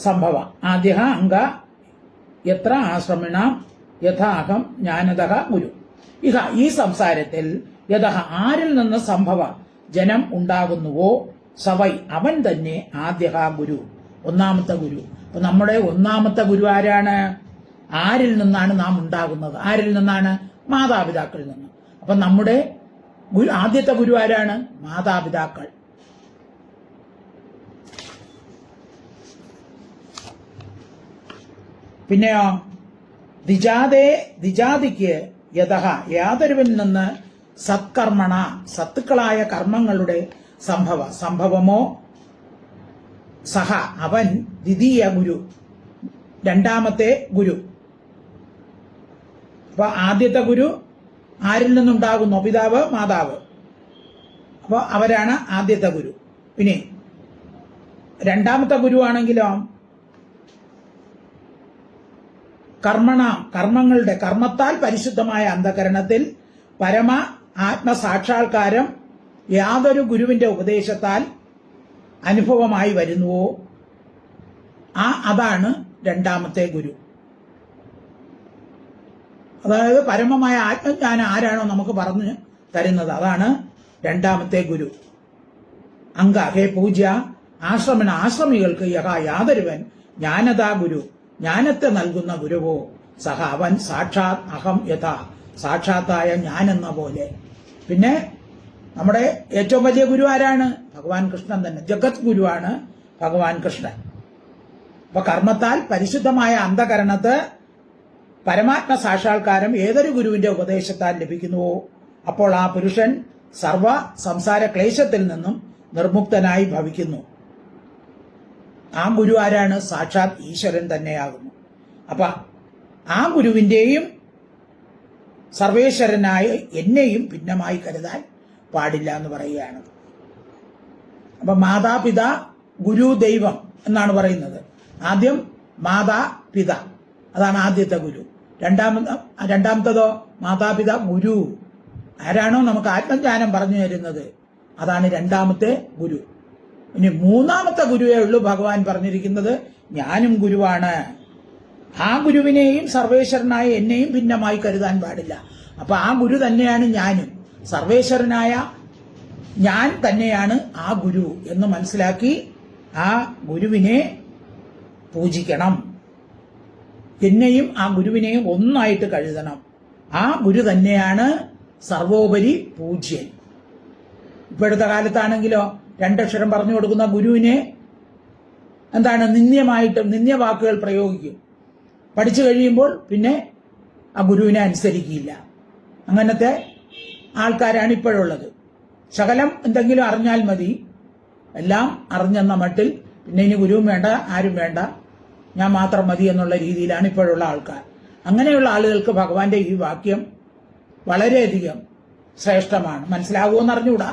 സംഭവ ആദ്യ അംഗ എത്ര ആശ്രമിണാം യഥാഹം ജ്ഞാനതഃ ഗുരു. ഇഹ ഈ സംസാരത്തിൽ യഥ ആരിൽ നിന്ന് സംഭവ ജനം ഉണ്ടാകുന്നുവോ സവൈ അവൻ തന്നെ ആദ്യ ഗുരു, ഒന്നാമത്തെ ഗുരു. അപ്പൊ നമ്മുടെ ഒന്നാമത്തെ ഗുരു ആരാണ്? ആരിൽ നിന്നാണ് നാം ഉണ്ടാകുന്നത്? ആരിൽ നിന്നാണ്? മാതാപിതാക്കളിൽ നിന്ന്. അപ്പൊ നമ്മുടെ ആദ്യത്തെ ഗുരു ആരാണ്? മാതാപിതാക്കൾ. പിന്നെയോ ദ്വിജാതിക്ക് യഥ യാതൊരുവിൽ നിന്ന് സത്കർമ്മണ സത്തുക്കളായ കർമ്മങ്ങളുടെ സംഭവമോ സഹ അവൻ ദ്വിതീയ ഗുരു, രണ്ടാമത്തെ ഗുരു. അപ്പൊ ആദ്യത്തെ ഗുരു ആരിൽ നിന്നുണ്ടാകുന്നു? പിതാവ്, മാതാവ്. അപ്പൊ അവരാണ് ആദ്യത്തെ ഗുരു. ഇനി രണ്ടാമത്തെ ഗുരു ആണെങ്കിലോ കർമ്മങ്ങളുടെ കർമ്മത്താൽ പരിശുദ്ധമായ അന്ധകരണത്തിൽ പരമ ആത്മസാക്ഷാത്കാരം യാതൊരു ഗുരുവിന്റെ ഉപദേശത്താൽ അനുഭവമായി വരുന്നുവോ അതാണ് രണ്ടാമത്തെ ഗുരു. അതായത് പരമമായ ആത്മജ്ഞാനം ആരാണോ നമുക്ക് പറഞ്ഞു തരുന്നത് അതാണ് രണ്ടാമത്തെ ഗുരു. അംഗ ഹേ പൂജ്യ ആശ്രമികൾക്ക് യാതൊരുവൻ ജ്ഞാനതാ ഗുരു, ജ്ഞാനത്തെ നൽകുന്ന ഗുരുവോ സഹ അവൻ സാക്ഷാത് അഹം യഥാ, സാക്ഷാത്തായ ഞാനെന്ന പോലെ. പിന്നെ നമ്മുടെ ഏറ്റവും വലിയ ഗുരു ആരാണ്? ഭഗവാൻ കൃഷ്ണൻ തന്നെ. ജഗത് ഗുരുവാണ് ഭഗവാൻ കൃഷ്ണൻ. അപ്പൊ കർമ്മത്താൽ പരിശുദ്ധമായ അന്ധകരണത്ത് പരമാത്മ സാക്ഷാത്കാരം ഏതൊരു ഗുരുവിന്റെ ഉപദേശത്താൽ ലഭിക്കുന്നുവോ അപ്പോൾ ആ പുരുഷൻ സർവ സംസാര ക്ലേശത്തിൽ നിന്നും നിർമുക്തനായി ഭവിക്കുന്നു. ആ ഗുരു ആരാണ്? സാക്ഷാത് ഈശ്വരൻ തന്നെയാകുന്നു. അപ്പൊ ആ ഗുരുവിന്റെയും സർവേശ്വരനായ എന്നെയും ഭിന്നമായി കരുതാൻ പാടില്ല എന്ന് പറയുകയാണ്. അപ്പൊ മാതാപിത ഗുരു ദൈവം എന്നാണ് ആദ്യം മാതാപിത, അതാണ് ആദ്യത്തെ ഗുരു. രണ്ടാമത്തതോ മാതാപിത ഗുരു. ആരാണോ നമുക്ക് ആത്മജ്ഞാനം പറഞ്ഞു തരുന്നത് അതാണ് രണ്ടാമത്തെ ഗുരു. ഇനി മൂന്നാമത്തെ ഗുരുവേ ഉള്ളൂ ഭഗവാൻ പറഞ്ഞിരിക്കുന്നത് ഞാനും ഗുരുവാണ്. ആ ഗുരുവിനെയും സർവേശ്വരനായ എന്നെയും ഭിന്നമായി കരുതാൻ പാടില്ല. അപ്പൊ ആ ഗുരു തന്നെയാണ് ഞാനും, സർവേശ്വരനായ ഞാൻ തന്നെയാണ് ആ ഗുരു എന്ന് മനസ്സിലാക്കി ആ ഗുരുവിനെ പൂജിക്കണം. എന്നെയും ആ ഗുരുവിനെയും ഒന്നായിട്ട് കരുതണം. ആ ഗുരു തന്നെയാണ് സർവോപരി പൂജ്യൻ. ഇപ്പോഴത്തെ കാലത്താണെങ്കിലോ രണ്ടക്ഷരം പറഞ്ഞു കൊടുക്കുന്ന ഗുരുവിനെ എന്താണ് നിന്ദ്യവാക്കുകൾ പ്രയോഗിക്കും. പഠിച്ചു കഴിയുമ്പോൾ പിന്നെ ആ ഗുരുവിനെ അനുസരിക്കില്ല. അങ്ങനത്തെ ആൾക്കാരാണ് ഇപ്പോഴുള്ളത്. ശകലം എന്തെങ്കിലും അറിഞ്ഞാൽ മതി, എല്ലാം അറിഞ്ഞെന്ന മട്ടിൽ പിന്നെ ഇനി ഗുരുവും വേണ്ട, ആരും വേണ്ട, ഞാൻ മാത്രം മതി എന്നുള്ള രീതിയിലാണ് ഇപ്പോഴുള്ള ആൾക്കാർ. അങ്ങനെയുള്ള ആളുകൾക്ക് ഭഗവാന്റെ ഈ വാക്യം വളരെയധികം ശ്രേഷ്ഠമാണ്. മനസ്സിലാകുമെന്ന് അറിഞ്ഞുകൂടാ,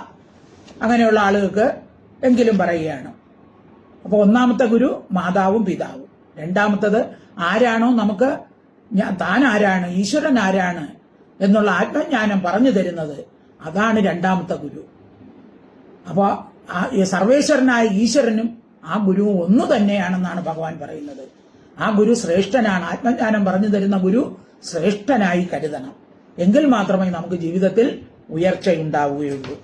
അങ്ങനെയുള്ള ആളുകൾക്ക് എങ്കിലും പറയുകയാണ്. അപ്പോൾ ഒന്നാമത്തെ ഗുരു മാതാവും പിതാവും. രണ്ടാമത്തത് ആരാണോ നമുക്ക് താൻ ആരാണ്, ഈശ്വരൻ ആരാണ് എന്നുള്ള ആത്മജ്ഞാനം പറഞ്ഞു തരുന്നത് അതാണ് രണ്ടാമത്തെ ഗുരു. അപ്പോൾ സർവേശ്വരനായ ഈശ്വരനും ആ ഗുരുവും ഒന്നു തന്നെയാണെന്നാണ് ഭഗവാൻ പറയുന്നത്. ആ ഗുരു ശ്രേഷ്ഠനാണ്. ആത്മജ്ഞാനം പറഞ്ഞു തരുന്ന ഗുരു ശ്രേഷ്ഠനായി കരുതണം. എങ്കിൽ മാത്രമേ നമുക്ക് ജീവിതത്തിൽ ഉയർച്ചയുണ്ടാവുകയുള്ളൂ.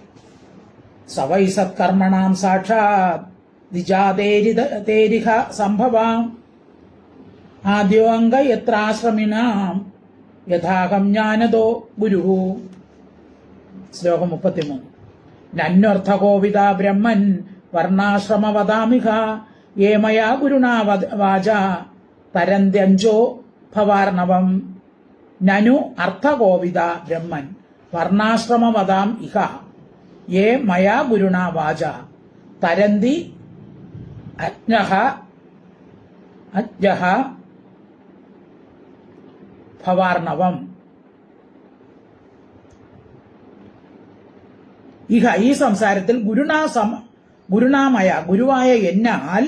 സവൈ സത്കർമ്മണാം സാക്ഷാത് ദ്വിജാതേരിഹ സംഭവാം ആദ്യോ അംഗ യത്രാശ്രമിണാം യഥാഹം ജ്ഞാനദോ ഗുരു. ശ്ലോകം 33. നന്വർത്ഥകോവിദ ബ്രഹ്മൻ വർണ്ണാശ്രമ വദാമിഹ യേ മയാ ഗുരുണാ വാച തരന്ത്യഞ്ചോ ഭവാർണവം. നനു അർത്ഥകോവിദ ബ്രഹ്മൻ വർണ്ണാശ്രമ വദാം ഇഹ യേ മയാ ഗുരുണാ വാച തരന്തി അജ്ഞഃ ഭവാർണവം. ഇഹ ഈ സംസാരത്തിൽ ഗുരുണാമയ ഗുരുവായ എന്നാൽ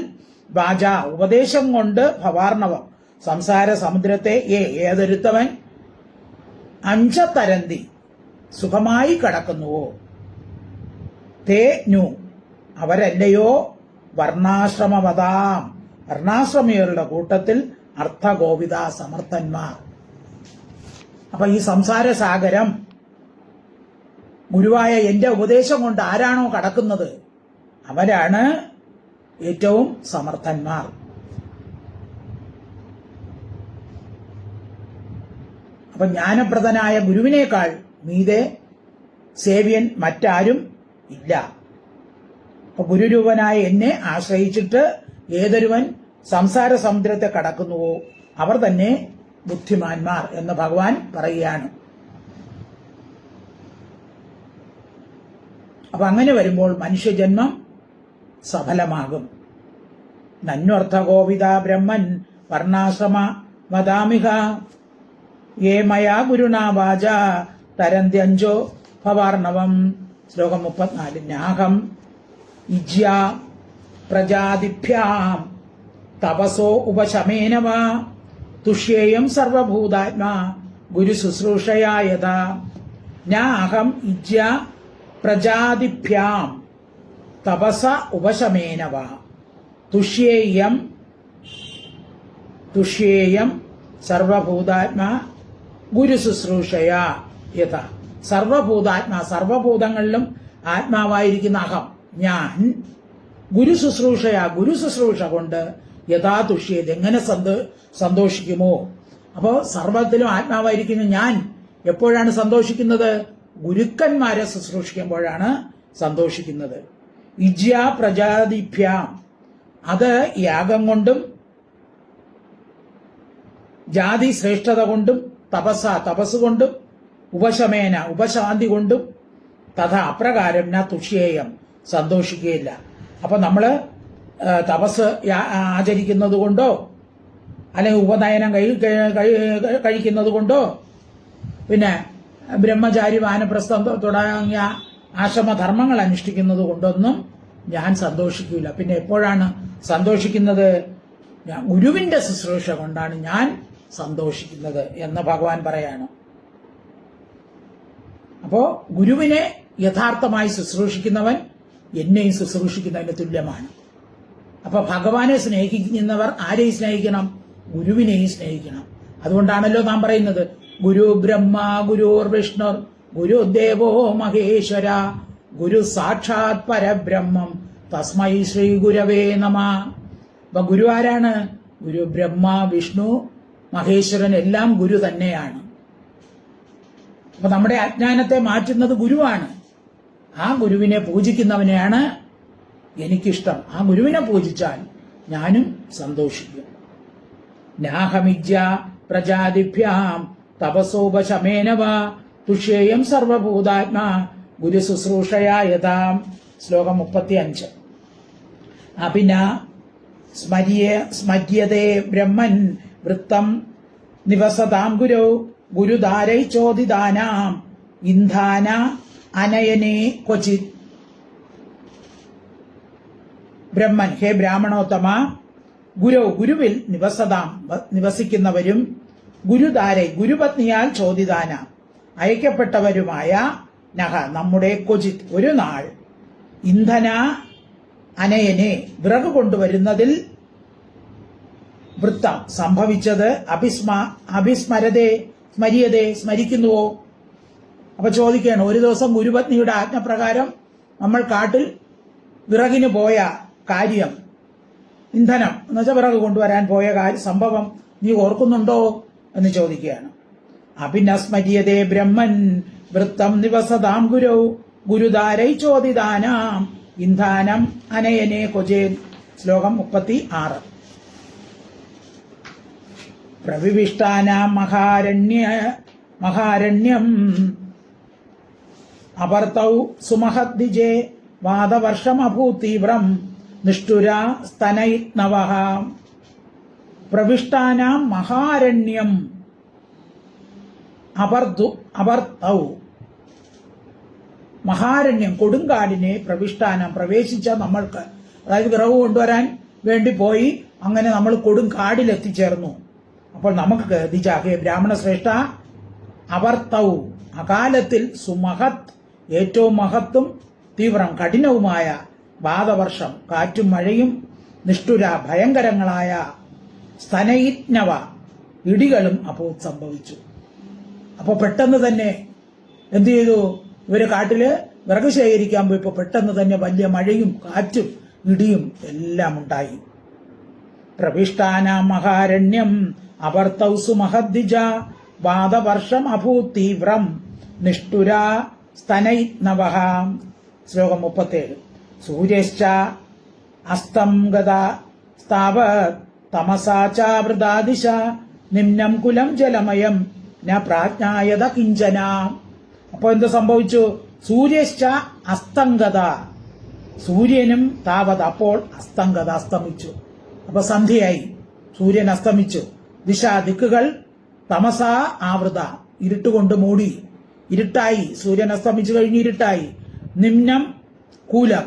വാച ഉപദേശം കൊണ്ട് ഭവാർണവം സംസാര സമുദ്രത്തെ ഏതൊരുത്തവൻ അഞ്ചതരന്തി സുഖമായി കടക്കുന്നുവോ തേ നു അവരല്ലയോ വർണ്ണാശ്രമവതാം, വർണ്ണാശ്രമികളുടെ കൂട്ടത്തിൽ അർത്ഥഗോപിത സമർത്ഥന്മാർ. അപ്പൊ ഈ സംസാര സാഗരം ഗുരുവായ എന്റെ ഉപദേശം കൊണ്ട് ആരാണോ കടക്കുന്നത് അവരാണ് ഏറ്റവും സമർത്ഥന്മാർ. അപ്പൊ ജ്ഞാനപ്രദനായ ഗുരുവിനേക്കാൾ മീതെ സേവ്യൻ മറ്റാരും ഇല്ല. അപ്പൊ ഗുരുരൂപനായ എന്നെ ആശ്രയിച്ചിട്ട് ഏതൊരുവൻ സംസാര സമുദ്രത്തെ കടക്കുന്നുവോ അവർ തന്നെ ബുദ്ധിമാന്മാർ എന്ന് ഭഗവാൻ പറയുകയാണ്. അപ്പൊ അങ്ങനെ വരുമ്പോൾ മനുഷ്യജന്മം സഫലമാകും. നന്വർത്ഥഗോപിത ബ്രഹ്മൻ വർണ്ണാശ്രമ വദാമിഹ യേ മയാ ഗുരുണാ വാച തരന്ത്യഞ്ചോ ഭവാർണവം. ശ്ലോകം 34. നാഹം ഇജ്യ പ്രജാതിഭ്യാം തപസോ ഉപശമേന വാ തുഷ്യേയം സർവഭൂതാത്മാ ഗുരുശുശ്രൂഷയാ യഥാ. നാഹം ഇജ്യ പ്രജാതിഭ്യാം തപസ ഉപശമേന വാ തുഷ്യേയം സർവഭൂതാത്മാ ഗുരുശുശ്രൂഷയാ യഥാ. സർവഭൂതാത്മാ, സർവഭൂതങ്ങളിലും ആത്മാവായിരിക്കുന്ന അഹം ഞാൻ ഗുരുശുശ്രൂഷ കൊണ്ട് യഥാ തുഷ്യേത് എങ്ങനെ സന്തോഷിക്കുമോ. അപ്പോ സർവത്തിലും ആത്മാവായിരിക്കുന്ന ഞാൻ എപ്പോഴാണ് സന്തോഷിക്കുന്നത്? ഗുരുക്കന്മാരെ ശുശ്രൂഷിക്കുമ്പോഴാണ് സന്തോഷിക്കുന്നത്. ഇജ്യ പ്രജാതിഭ്യാം, അത് യാഗം കൊണ്ടും ജാതി ശ്രേഷ്ഠത കൊണ്ടും തപസ് കൊണ്ടും ഉപശമേന ഉപശാന്തി കൊണ്ടും തഥാ അപ്രകാരം ന തുഷ്യേയം സന്തോഷിക്കുകയില്ല. അപ്പൊ നമ്മള് തപസ് ആചരിക്കുന്നത് കൊണ്ടോ അല്ലെങ്കിൽ ഉപനയനം കഴിക്കുന്നത് കൊണ്ടോ പിന്നെ ബ്രഹ്മചാരി വാനപ്രസ്ഥം തുടങ്ങിയ ആശ്രമധർമ്മങ്ങൾ അനുഷ്ഠിക്കുന്നത് കൊണ്ടൊന്നും ഞാൻ സന്തോഷിക്കില്ല. പിന്നെ എപ്പോഴാണ് സന്തോഷിക്കുന്നത്? ഗുരുവിന്റെ ശുശ്രൂഷ കൊണ്ടാണ് ഞാൻ സന്തോഷിക്കുന്നത് എന്ന് ഭഗവാൻ പറയാണ്. അപ്പോ ഗുരുവിനെ യഥാർത്ഥമായി ശുശ്രൂഷിക്കുന്നവൻ എന്നെയും ശുശ്രൂഷിക്കുന്നതിന് തുല്യമാണ്. അപ്പൊ ഭഗവാനെ സ്നേഹിക്കുന്നവർ ആരെയും സ്നേഹിക്കണം? ഗുരുവിനെയും സ്നേഹിക്കണം. അതുകൊണ്ടാണല്ലോ നാം പറയുന്നത് ഗുരു ബ്രഹ്മ ഗുരുർ വിഷ്ണു ഗുരുദേവോ മഹേശ്വര ഗുരു സാക്ഷാത് പരബ്രഹ്മം തസ്മൈ ശ്രീ ഗുരവേ നമ. അപ്പൊ ഗുരു ആരാണ്? ഗുരു ബ്രഹ്മ വിഷ്ണു മഹേശ്വരൻ എല്ലാം ഗുരു തന്നെയാണ്. അപ്പൊ നമ്മുടെ അജ്ഞാനത്തെ മാറ്റുന്നത് ഗുരുവാണ്. ആ ഗുരുവിനെ പൂജിക്കുന്നവനെയാണ് എനിക്കിഷ്ടം. ആ ഗുരുവിനെ പൂജിച്ചാൽ ഞാനും സന്തോഷിക്കും. നാഹമിജ്യ പ്രജാതിഭ്യാം തപസോപശമേന വാ തുഷ്യേയം സർവഭൂതാത്മാ ഗുരു ശുശ്രൂഷയാ യഥാ. ശ്ലോകം 35. അഭിന സ്മര്യതേ ബ്രഹ്മൻ വൃത്തം നിവസതാം ഗുരോ ഗുരുധാരൈ ചോദിതാനാം ഇന്ധാന അനയനേ ക്വചിത്. ബ്രഹ്മൻ, ഹേ ബ്രാഹ്മണോത്തമ, ഗുരുവിൽ നിവസിക്കുന്നവരും ഗുരുധാരൈ ഗുരുപത്നിയാൽ ചോദിതാന അയക്കപ്പെട്ടവരുമായ നഹ നമ്മുടെ ക്വചിത് ഒരു നാൾ ഇന്ധന അനയനെ വിറക് കൊണ്ടുവരുന്നതിൽ വൃത്തം സംഭവിച്ചത് സ്മര്യതേ സ്മരിക്കുന്നുവോ? അപ്പൊ ചോദിക്കുകയാണ്, ഒരു ദിവസം ഗുരുപത്നിയുടെ ആജ്ഞപ്രകാരം നമ്മൾ കാട്ടിൽ വിറകിന് പോയ കാര്യം, ഇന്ധനം എന്നുവെച്ചാൽ വിറക് കൊണ്ടുവരാൻ പോയ സംഭവം നീ ഓർക്കുന്നുണ്ടോ എന്ന് ചോദിക്കുകയാണ്. അഭിനസ്മര്യതേ ബ്രഹ്മൻ വൃത്തം നിവസതാം ഗുരൗ ഗുരുധാരൈ ചോദിതാനാം ഇന്ധനം അനയനേ ക്വചേൻ. ശ്ലോകം 36. പ്രവിവിഷ്ടാനാം മഹാരണ്യം അപർത്തൗ സുമഹദ്ദിജേ വാദവർഷമഭൂത് തീവ്രം നിഷ്ഠുരാ സ്തനയിത്നവഃ. പ്രവിഷ്ടാനാം മഹാരണ്യം അപർത്തൗ, മഹാരണ്യം കൊടുങ്കാടിനെ പ്രവിഷ്ടാനം പ്രവേശിച്ച നമ്മൾക്ക്, അതായത് വിറവ് കൊണ്ടുവരാൻ വേണ്ടി പോയി അങ്ങനെ നമ്മൾ കൊടുങ്കാടിലെത്തിച്ചേർന്നു. അപ്പോൾ നമുക്ക് ദിജാഹേ ബ്രാഹ്മണ ശ്രേഷ്ഠ അപർത്തൗ അകാലത്തിൽ സുമഹത് ഏറ്റവും മഹത്തും തീവ്രം കഠിനവുമായ വാതവർഷം കാറ്റും മഴയും നിഷ്ഠുര ഭയങ്കരങ്ങളായ സ്തനയിജ്ഞവ ഇടികളും അപ്പോൾ സംഭവിച്ചു. അപ്പോൾ പെട്ടെന്ന് തന്നെ എന്തു ചെയ്തു? ഇവര് കാട്ടില് വിറക് ശേഖരിക്കാൻ പോയപ്പോ പെട്ടെന്ന് തന്നെ വലിയ മഴയും കാറ്റും ഇടിയും എല്ലാം ഉണ്ടായി. പ്രവിഷ്ടാനാം മഹാരണ്യം അവർത്തൗസു മഹദ്ദിജ വാതവർഷം അഭൂത് തീവ്രം നിഷ്ഠുര സ്തനൈനവഃ. ശ്ലോകം 37. സൂര്യശ്ച അസ്തം ഗത സ്ഥാവത് തമസാ ചാവൃതാദിശ നിമ്നം കുലം ജലമയം ന പ്രാജ്ഞായത കിഞ്ചന. അപ്പൊ എന്ത് സംഭവിച്ചു? സൂര്യശ്ച അസ്തംഗത, സൂര്യനും താവത് അപ്പോൾ അസ്തംഗത അസ്തമിച്ചു. അപ്പൊ സന്ധ്യയായി, സൂര്യൻ അസ്തമിച്ചു. ദിശ ദിക്കുകൾ തമസാ ആവൃത ഇരുട്ടുകൊണ്ട് മൂടി, ഇരുട്ടായി. സൂര്യൻ അസ്തമിച്ചു കഴിഞ്ഞ് ഇരുട്ടായി. നിമ്നം കൂലം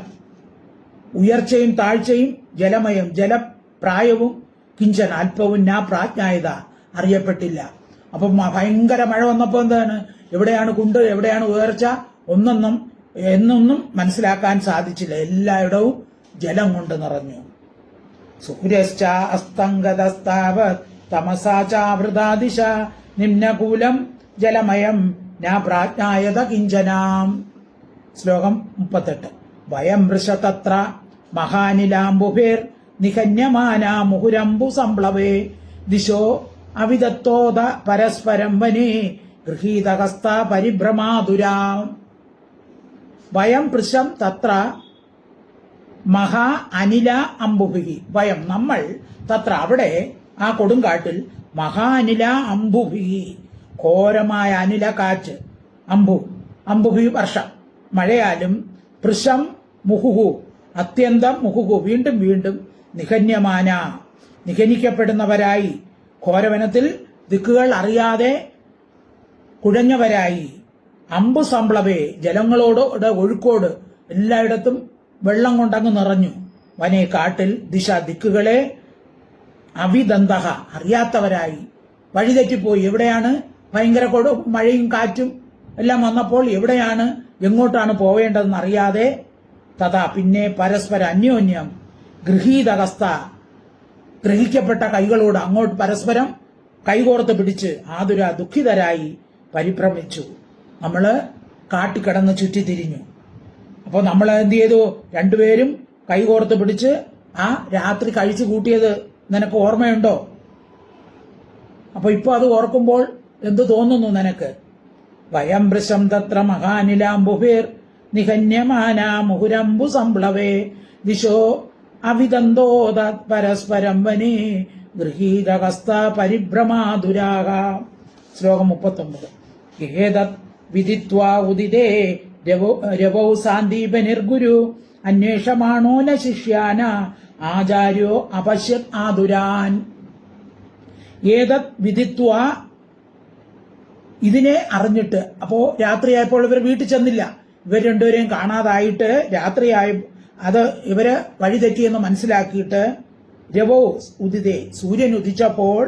ഉയർച്ചയും താഴ്ചയും, ജലമയം ജലപ്രായവും, കിഞ്ചൻ അല്പവും, നാ പ്രാജ്ഞായത അറിയപ്പെട്ടില്ല. അപ്പം ഭയങ്കര മഴ വന്നപ്പോ എന്താണ്? എവിടെയാണ് കുണ്ട്, എവിടെയാണ് ഉയർച്ച എന്നൊന്നും മനസ്സിലാക്കാൻ സാധിച്ചില്ല. എല്ലായിടവും ജലം കൊണ്ട് നിറഞ്ഞു. സൂര്യശ്ച അസ്തംഗതസ്താവത് തമസാ ചാവൃതാദിശ നിമ്നകൂലം ജലമയം നാ പ്രാജ്ഞായത കിഞ്ചനാം. ശ്ലോകം 38. വയം വൃഷതത്ര മഹാനിലാംബുഭേർ നിഹന്യമാനാ മുഹുരംബു സംപ്ലവേ ദിശോ അവിദത്തോദ പരസ്പരം വനേ ഗൃഹീതഹസ്ത പരിഭ്രമാതുരാം. വയം വൃഷം തത്ര മഹാ അനില അംബുഭി. വയം നമ്മൾ തത്ര അവിടെ ആ കൊടുങ്കാട്ടിൽ മഹാനില അംബുഭി ഘോരമായ അനില കാറ്റ്, അംബുഭി വർഷം മഴയാലും, വൃഷം മുഹുഹു അത്യന്തം, മുഹുഹു വീണ്ടും വീണ്ടും, നിഹന്യമാന നിഹനിക്കപ്പെടുന്നവരായി, ഘോരവനത്തിൽ ദിക്കുകൾ അറിയാതെ കുഴഞ്ഞവരായി, അമ്പു സംപ്ലവേ ജലങ്ങളോട് ഒഴുക്കോട് എല്ലായിടത്തും വെള്ളം കൊണ്ടങ്ങ് നിറഞ്ഞു. വനെ കാട്ടിൽ ദിശ ദിക്കുകളെ അവിദന്തഹ അറിയാത്തവരായി, വഴിതെറ്റിപ്പോയി. എവിടെയാണ് ഭയങ്കര മഴയും കാറ്റും എല്ലാം വന്നപ്പോൾ എവിടെയാണ് എങ്ങോട്ടാണ് പോവേണ്ടതെന്ന് അറിയാതെ, തഥാ പിന്നെ പരസ്പര അന്യോന്യം ഗൃഹീതഹസ്ത ഗ്രഹിക്കപ്പെട്ട കൈകളോട് അങ്ങോട്ട് പരസ്പരം കൈകോർത്ത് പിടിച്ച് ആതുര ദുഃഖിതരായി പരിഭ്രമിച്ചു. നമ്മള് കാട്ടിക്കിടന്ന് ചുറ്റിത്തിരിഞ്ഞു. അപ്പോൾ നമ്മൾ എന്ത് ചെയ്തു? രണ്ടുപേരും കൈകോർത്ത് പിടിച്ച് ആ രാത്രി കഴിച്ചു കൂട്ടിയത് നിനക്ക് ഓർമ്മയുണ്ടോ? അപ്പൊ ഇപ്പൊ അത് ഓർക്കുമ്പോൾ എന്തു തോന്നുന്നു നിനക്ക്? വയം വൃഷം തത്ര മഹാനിലാംബുഭേർ നിഹന്യമാനാ മുഹുരംബു സംപ്ലവേ ദിശോ അവിദന്തോദ പരസ്പരം വനേ ഗൃഹീതഹസ്ത പരിഭ്രമാതുരാഹ. ശ്ലോകം 39. ഏതത് വിദിത്വാ ഉദിതേ രവൗ സാന്ദീപനിർഗുരു അന്വേഷമാണോ ന ശിഷ്യാന ആചാര്യോ അപശ്യത് ആതുരാൻ. ഏതത് വിദിത്വാ, ഇതിനെ അറിഞ്ഞിട്ട്. അപ്പോ രാത്രിയായപ്പോൾ ഇവർ വീട്ടിൽ ചെന്നില്ല. ഇവർ രണ്ടുപേരെയും കാണാതായിട്ട് രാത്രിയായ അത് ഇവര് വഴിതെറ്റിയെന്ന് മനസ്സിലാക്കിയിട്ട് രവോ ഉദിതേ സൂര്യൻ ഉദിച്ചപ്പോൾ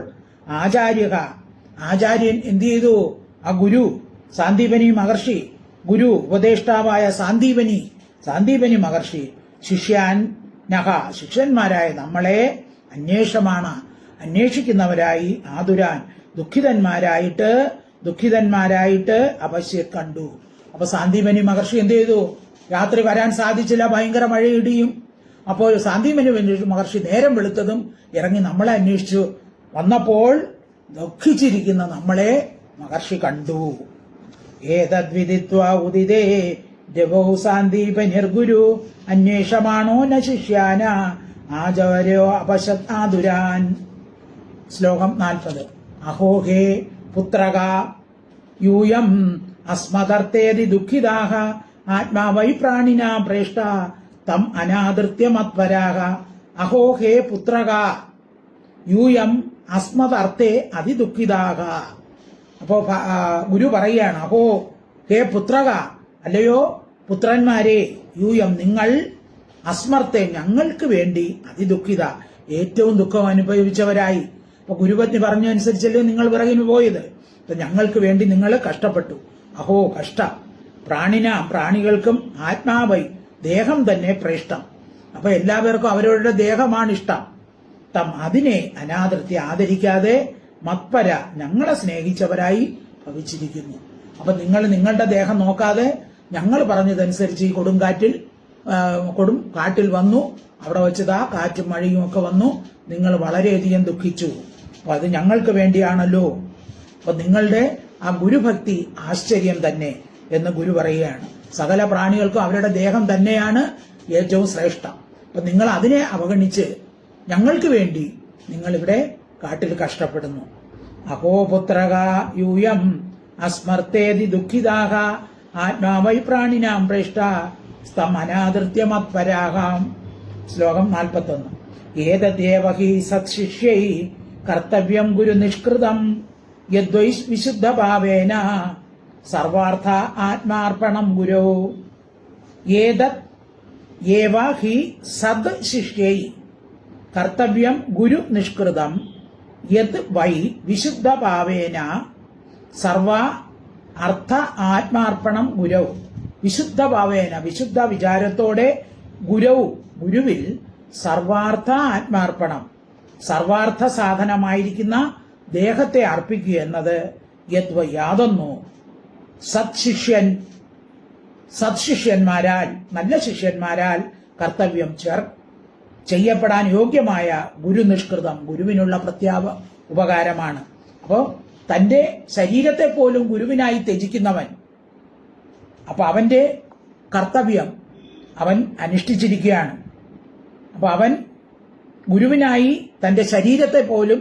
ആചാര്യൻ എന്ത് ചെയ്തു? ആ ഗുരു സാന്ദീപനി മഹർഷി, ഗുരു ഉപദേഷ്ടാവായ സാന്ദീപനി മഹർഷി ശിഷ്യന്മാരായ നമ്മളെ അന്വേഷിക്കുന്നവരായി ആതുരാൻ ദുഃഖിതന്മാരായിട്ട് അപശ്യ കണ്ടു. അപ്പൊ സാന്ദീപനി മഹർഷി എന്ത് ചെയ്തു? രാത്രി വരാൻ സാധിച്ചില്ല, ഭയങ്കര മഴയിടിയും. അപ്പോൾ സാന്ദീപനി മഹർഷി നേരം വെളുത്തതും ഇറങ്ങി നമ്മളെ അന്വേഷിച്ചു. വന്നപ്പോൾ ദുഃഖിച്ചിരിക്കുന്ന നമ്മളെ മഹർഷി കണ്ടു. ഏതദ്വിദിത്വാ ഉദിതേ രവൗ സാന്ദീപനിർഗുരു അന്വേഷമാണോ ന ശിഷ്യാന ആചാര്യോ അപശ്യത് ആതുരാൻ. ശ്ലോകം 40. അഹോ ഹേ പുത്രക യൂയം അസ്മദർത്തേതി ദുഃഖിതാഹ ആത്മാ വൈ പ്രാണിനാ പ്രേഷ്ട തം അനാദൃത്യമത്പരാഹ. അഹോ ഹേ പുത്രക യൂയം അസ്മദർത്തേ അതിദുഃഖിതാഹ. അപ്പോ ഗുരു പറയുകയാണ്, അഹോ ഹേ പുത്രക, അല്ലയോ പുത്രന്മാരെ, യൂയം നിങ്ങൾ, അസ്മർത്തെ ഞങ്ങൾക്ക് വേണ്ടി, അതിദുഃഖിത ഏറ്റവും ദുഃഖം അനുഭവിച്ചവരായി. അപ്പൊ ഗുരുപത്നി പറഞ്ഞനുസരിച്ചല്ലേ നിങ്ങൾ പിറകിന് പോയത്. അപ്പൊ ഞങ്ങൾക്ക് വേണ്ടി നിങ്ങൾ കഷ്ടപ്പെട്ടു. അഹോ കഷ്ട പ്രാണിനാം പ്രാണികൾക്കും ആത്മാവൈ ദേഹം തന്നെ പ്രേഷ്ടം. അപ്പൊ എല്ലാവർക്കും അവരവരുടെ ദേഹമാണ് ഇഷ്ടം. അതിനെ അനാദൃത്യ ആദരിക്കാതെ മത്പര ഞങ്ങളെ സ്നേഹിച്ചവരായി ഭവിച്ചിരിക്കുന്നു. അപ്പൊ നിങ്ങൾ നിങ്ങളുടെ ദേഹം നോക്കാതെ ഞങ്ങൾ പറഞ്ഞതനുസരിച്ച് ഈ കാട്ടിൽ വന്നു. അവിടെ വെച്ചതാ കാറ്റും മഴയും ഒക്കെ വന്നു. നിങ്ങൾ വളരെയധികം ദുഃഖിച്ചു. അപ്പൊ അത് ഞങ്ങൾക്ക് വേണ്ടിയാണല്ലോ. അപ്പൊ നിങ്ങളുടെ ആ ഗുരുഭക്തി ആശ്ചര്യം തന്നെ എന്ന് ഗുരു പറയുകയാണ്. സകല പ്രാണികൾക്കും അവരുടെ ദേഹം തന്നെയാണ് ഏറ്റവും ശ്രേഷ്ഠം. അപ്പൊ നിങ്ങൾ അതിനെ അവഗണിച്ച് ഞങ്ങൾക്ക് വേണ്ടി നിങ്ങൾ ഇവിടെ കാട്ടിൽ കഷ്ടപ്പെടുന്നു. അഹോപുത്രക യൂയം അസ്മർത്തേതി ദുഃഖിതാഹ ആത്മാവൈ പ്രാണിനാം പ്രേഷ്ഠ സ്തമനാദൃത്യമത്പരാഹാം. ശ്ലോകം 41. ഏതദേവ ഹി സത്ശിഷ്യൈ കർത്തവ്യം ഗുരു നിഷ്കൃതം യദ്വൈ വിശുദ്ധഭാവേന സർവാർത്ഥ ആത്മാർപ്പണം ഗുരോ. ഏതത് ഏവ ഹി സദ് ശിഷ്യൈ കർത്തവ്യം ഗുരു നിഷ്കൃതം യത് വൈ വിശുദ്ധഭാവേന സർവ അർത്ഥ ആത്മാർപ്പണം ഗുരൗ. വിശുദ്ധഭാവേന വിശുദ്ധ വിചാരത്തോടെ ഗുരുവിൽ സർവാർത്ഥ ആത്മാർപ്പണം സർവാർത്ഥ സാധനമായിരിക്കുന്ന ദേഹത്തെ അർപ്പിക്കുക എന്നത് യദ്വൈ യാതൊന്നു സത്ശിഷ്യന്മാരാൽ നല്ല ശിഷ്യന്മാരാൽ കർത്തവ്യം ചെയ്യപ്പെടാൻ യോഗ്യമായ ഗുരു നിഷ്കൃതം ഗുരുവിനുള്ള ഉപകാരമാണ്. അപ്പോൾ തന്റെ ശരീരത്തെ പോലും ഗുരുവിനായി ത്യജിക്കുന്നവൻ, അപ്പൊ അവന്റെ കർത്തവ്യം അവൻ അനുഷ്ഠിച്ചിരിക്കുകയാണ്. അപ്പൊ അവൻ ഗുരുവിനായി തന്റെ ശരീരത്തെ പോലും